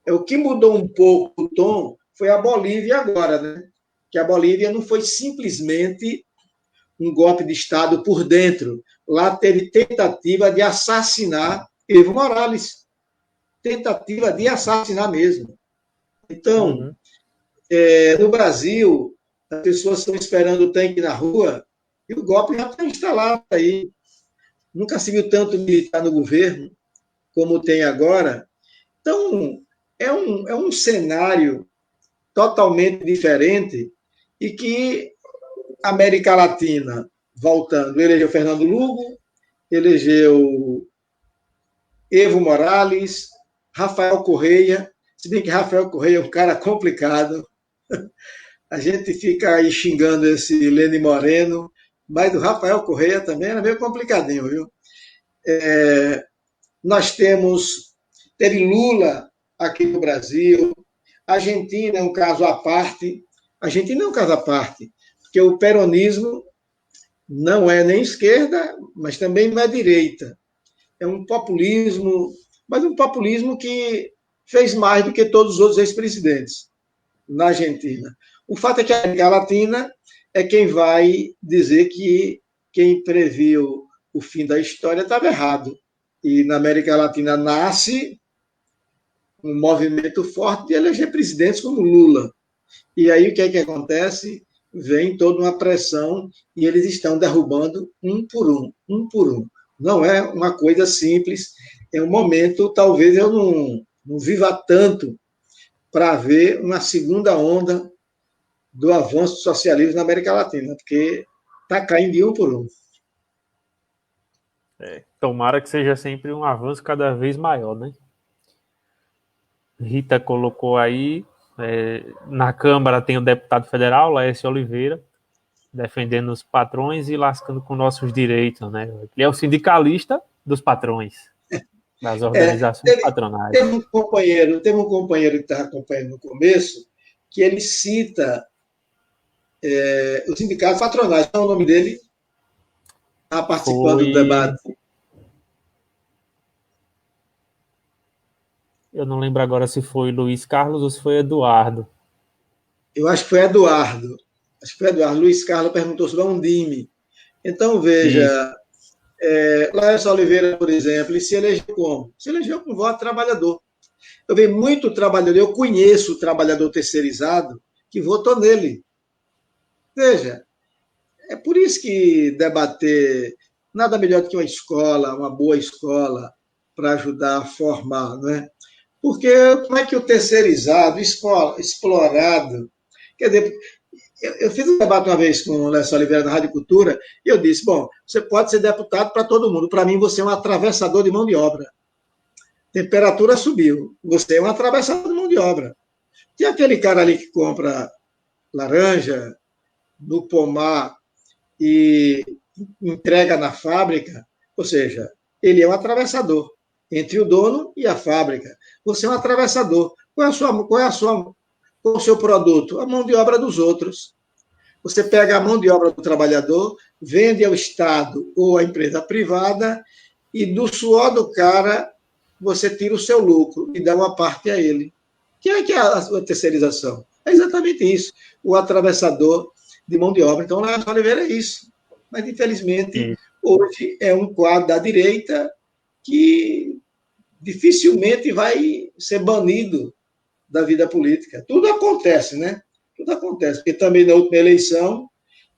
Speaker 1: O que mudou um pouco o tom foi a Bolívia agora, né? Que a Bolívia não foi simplesmente um golpe de Estado por dentro. Lá teve tentativa de assassinar Evo Morales. Tentativa de assassinar mesmo. Então, no Brasil, as pessoas estão esperando o tanque na rua e o golpe já está instalado aí. Nunca se viu tanto militar no governo como tem agora. Então, é um cenário totalmente diferente e que a América Latina, voltando, elegeu Fernando Lugo, elegeu Evo Morales, Rafael Correia, se bem que Rafael Correia é um cara complicado. A gente fica aí xingando esse Lênin Moreno, mas do Rafael Correia também era meio complicadinho, viu? Nós teve Lula aqui no Brasil, a Argentina é um caso à parte, porque o peronismo não é nem esquerda, mas também não é direita. É um populismo, mas um populismo que fez mais do que todos os outros ex-presidentes na Argentina. O fato é que a América Latina é quem vai dizer que quem previu o fim da história estava errado. E na América Latina nasce um movimento forte de eleger presidentes como Lula. E aí o que é que acontece? Vem toda uma pressão e eles estão derrubando um por um. Não é uma coisa simples, é um momento, talvez eu não viva tanto para ver uma segunda onda do avanço do socialismo na América Latina, porque está caindo de um por um.
Speaker 2: Tomara que seja sempre um avanço cada vez maior, né? Rita colocou aí, na Câmara tem o deputado federal, Laércio Oliveira, defendendo os patrões e lascando com nossos direitos, né? Ele é o sindicalista dos patrões, das organizações patronais.
Speaker 1: Teve um companheiro que estava acompanhando no começo, que ele cita os sindicatos patronais. Qual é o nome dele? Está participando do debate.
Speaker 2: Eu não lembro agora se foi Luiz Carlos ou se foi Eduardo.
Speaker 1: Eu acho que foi Eduardo. Acho que foi Eduardo. Luiz Carlos perguntou sobre a Undime. Então,
Speaker 2: Isso.
Speaker 1: veja, Laércio Oliveira, por exemplo, ele se elegeu como? Se elegeu com voto trabalhador. Eu vi muito trabalhador, eu conheço o trabalhador terceirizado que votou nele. Veja, é por isso que debater nada melhor do que uma escola, uma boa escola, para ajudar a formar, não é? Porque como é que o terceirizado, explorado, quer dizer, eu fiz um debate uma vez com o Lécio Oliveira na Rádio Cultura e eu disse, bom, você pode ser deputado para todo mundo, para mim você é um atravessador de mão de obra. Temperatura subiu, você é um atravessador de mão de obra. Tem aquele cara ali que compra laranja no pomar e entrega na fábrica, ou seja, ele é um atravessador entre o dono e a fábrica. Você é um atravessador. Qual é o seu produto? A mão de obra dos outros. Você pega a mão de obra do trabalhador, vende ao Estado ou à empresa privada e do suor do cara você tira o seu lucro e dá uma parte a ele. Que é a sua terceirização? É exatamente isso. O atravessador de mão de obra. Então, o Léo Oliveira é isso. Mas, infelizmente,
Speaker 2: Isso.
Speaker 1: hoje é um quadro da direita que dificilmente vai ser banido da vida política. Tudo acontece, né? Tudo acontece. Porque também na última eleição,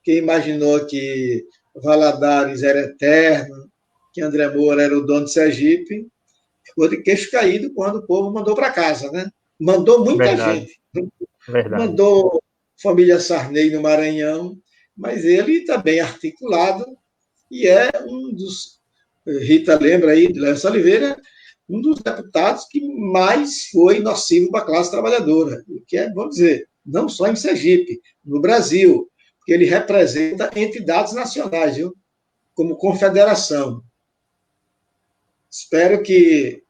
Speaker 1: quem imaginou que Valadares era eterno, que André Moura era o dono de Sergipe, ficou de queixo caído quando o povo mandou para casa, né? Mandou muita
Speaker 2: Verdade,
Speaker 1: gente.
Speaker 2: verdade.
Speaker 1: Mandou família Sarney no Maranhão, mas ele está bem articulado e é um dos. Rita lembra aí, de Léo Oliveira, um dos deputados que mais foi nocivo para a classe trabalhadora, o que é, vamos dizer, não só em Sergipe, no Brasil, porque ele representa entidades nacionais, viu? Como confederação. Espero que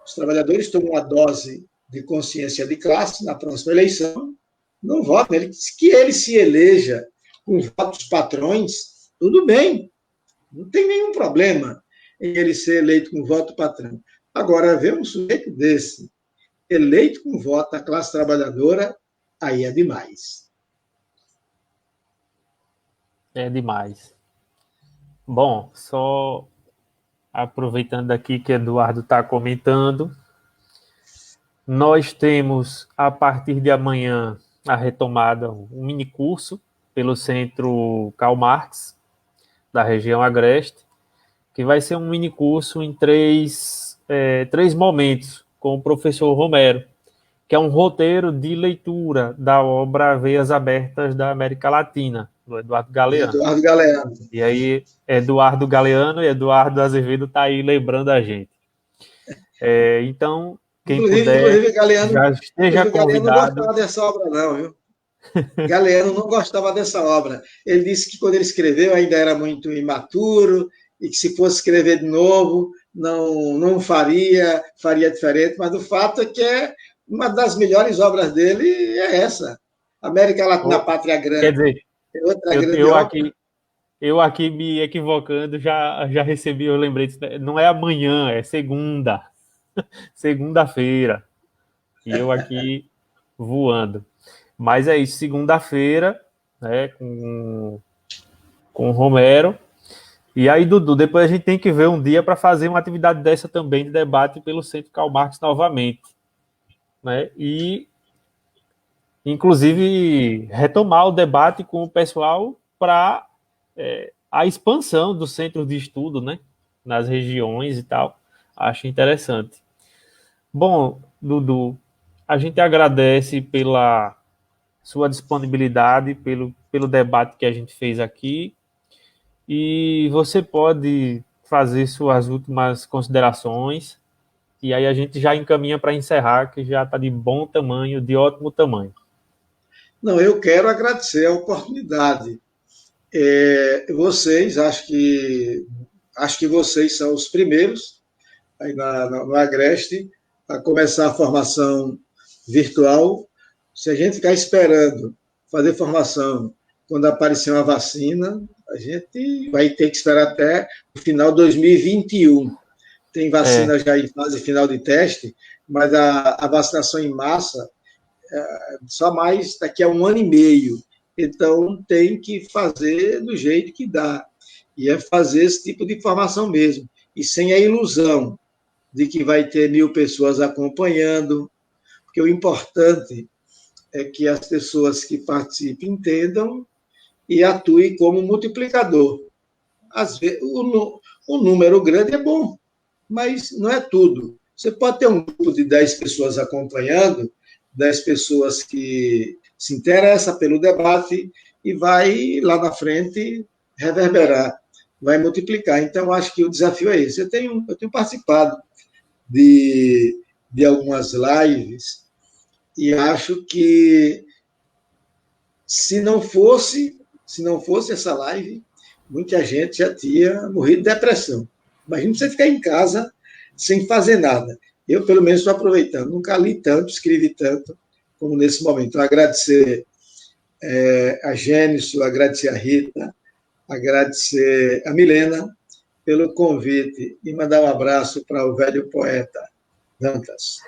Speaker 1: os trabalhadores tomem uma dose de consciência de classe na próxima eleição, não votem nele. Que ele se eleja com votos patrões, tudo bem, não tem nenhum problema em ele ser eleito com voto patrão. Agora, ver um sujeito desse eleito com voto da classe trabalhadora, aí é demais.
Speaker 2: É demais. Bom, só aproveitando aqui que Eduardo está comentando, nós temos, a partir de amanhã, a retomada, um mini curso pelo Centro Karl Marx, da região Agreste, que vai ser um mini curso em três momentos, com o professor Romero, que é um roteiro de leitura da obra Veias Abertas da América Latina, do Eduardo Galeano.
Speaker 1: Eduardo Galeano.
Speaker 2: E aí, Eduardo Galeano e Eduardo Azevedo tá aí lembrando a gente. Então, quem puder,
Speaker 1: Galeano,
Speaker 2: já esteja
Speaker 1: Galeano não
Speaker 2: convidado.
Speaker 1: gostava dessa obra, não, viu? Galeano não gostava dessa obra. Ele disse que quando ele escreveu ainda era muito imaturo e que se fosse escrever de novo não faria diferente, mas o fato é que uma das melhores obras dele é essa. América Latina, Pátria
Speaker 2: Quer
Speaker 1: Grande.
Speaker 2: dizer,
Speaker 1: É outra grande obra.
Speaker 2: eu aqui me equivocando, já recebi, eu lembrei disso, não é amanhã, é segunda-feira. E eu aqui voando. Mas é isso, segunda-feira, né, com o Romero. E aí, Dudu, depois a gente tem que ver um dia para fazer uma atividade dessa também de debate pelo Centro Karl Marx novamente. Né? E, inclusive, retomar o debate com o pessoal para a expansão do centro de estudo, né? Nas regiões e tal. Acho interessante. Bom, Dudu, a gente agradece pela sua disponibilidade, pelo debate que a gente fez aqui. E você pode fazer suas últimas considerações. E aí a gente já encaminha para encerrar, que já está de bom tamanho, de ótimo tamanho.
Speaker 1: Não, eu quero agradecer a oportunidade. Vocês, acho que vocês são os primeiros aí no Agreste a começar a formação virtual. Se a gente ficar esperando fazer formação quando aparecer uma vacina, a gente vai ter que esperar até o final de 2021. Tem vacina já em fase final de teste, mas a vacinação em massa só mais daqui a 1 ano e meio. Então, tem que fazer do jeito que dá. E é fazer esse tipo de formação mesmo. E sem a ilusão de que vai ter 1.000 pessoas acompanhando, porque o importante é que as pessoas que participem entendam e atuem como multiplicador. Às vezes, o número grande é bom, mas não é tudo. Você pode ter um grupo de 10 pessoas acompanhando, 10 pessoas que se interessam pelo debate e vai lá na frente reverberar, vai multiplicar. Então, acho que o desafio é esse. Eu tenho participado de algumas lives e acho que se não fosse essa live, muita gente já tinha morrido de depressão. Imagina você ficar em casa sem fazer nada. Eu, pelo menos, estou aproveitando. Nunca li tanto, escrevi tanto como nesse momento. Então, agradecer a Gênesis, agradecer a Rita, agradecer a Milena pelo convite e mandar um abraço para o velho poeta Dantas.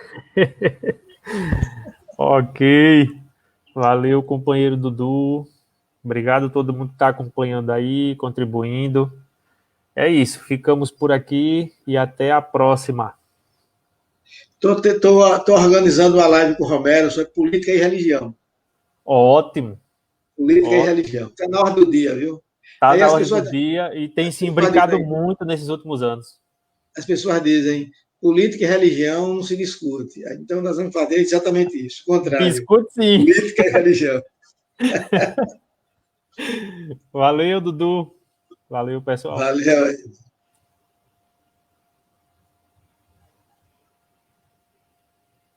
Speaker 2: Ok. Valeu, companheiro Dudu. Obrigado a todo mundo que está acompanhando aí, contribuindo. É isso, ficamos por aqui e até a próxima.
Speaker 1: Estou organizando uma live com o Romero sobre política e religião.
Speaker 2: Ótimo.
Speaker 1: Política e religião. Está na hora do dia, viu?
Speaker 2: Está
Speaker 1: Aí
Speaker 2: na
Speaker 1: as
Speaker 2: ordem
Speaker 1: pessoas,
Speaker 2: do dia e tem se imbricado muito nesses últimos anos.
Speaker 1: As pessoas dizem política e religião não se discute. Então nós vamos fazer exatamente isso. O contrário.
Speaker 2: Discute sim.
Speaker 1: Política e religião.
Speaker 2: Valeu, Dudu. Valeu, pessoal.
Speaker 1: Valeu.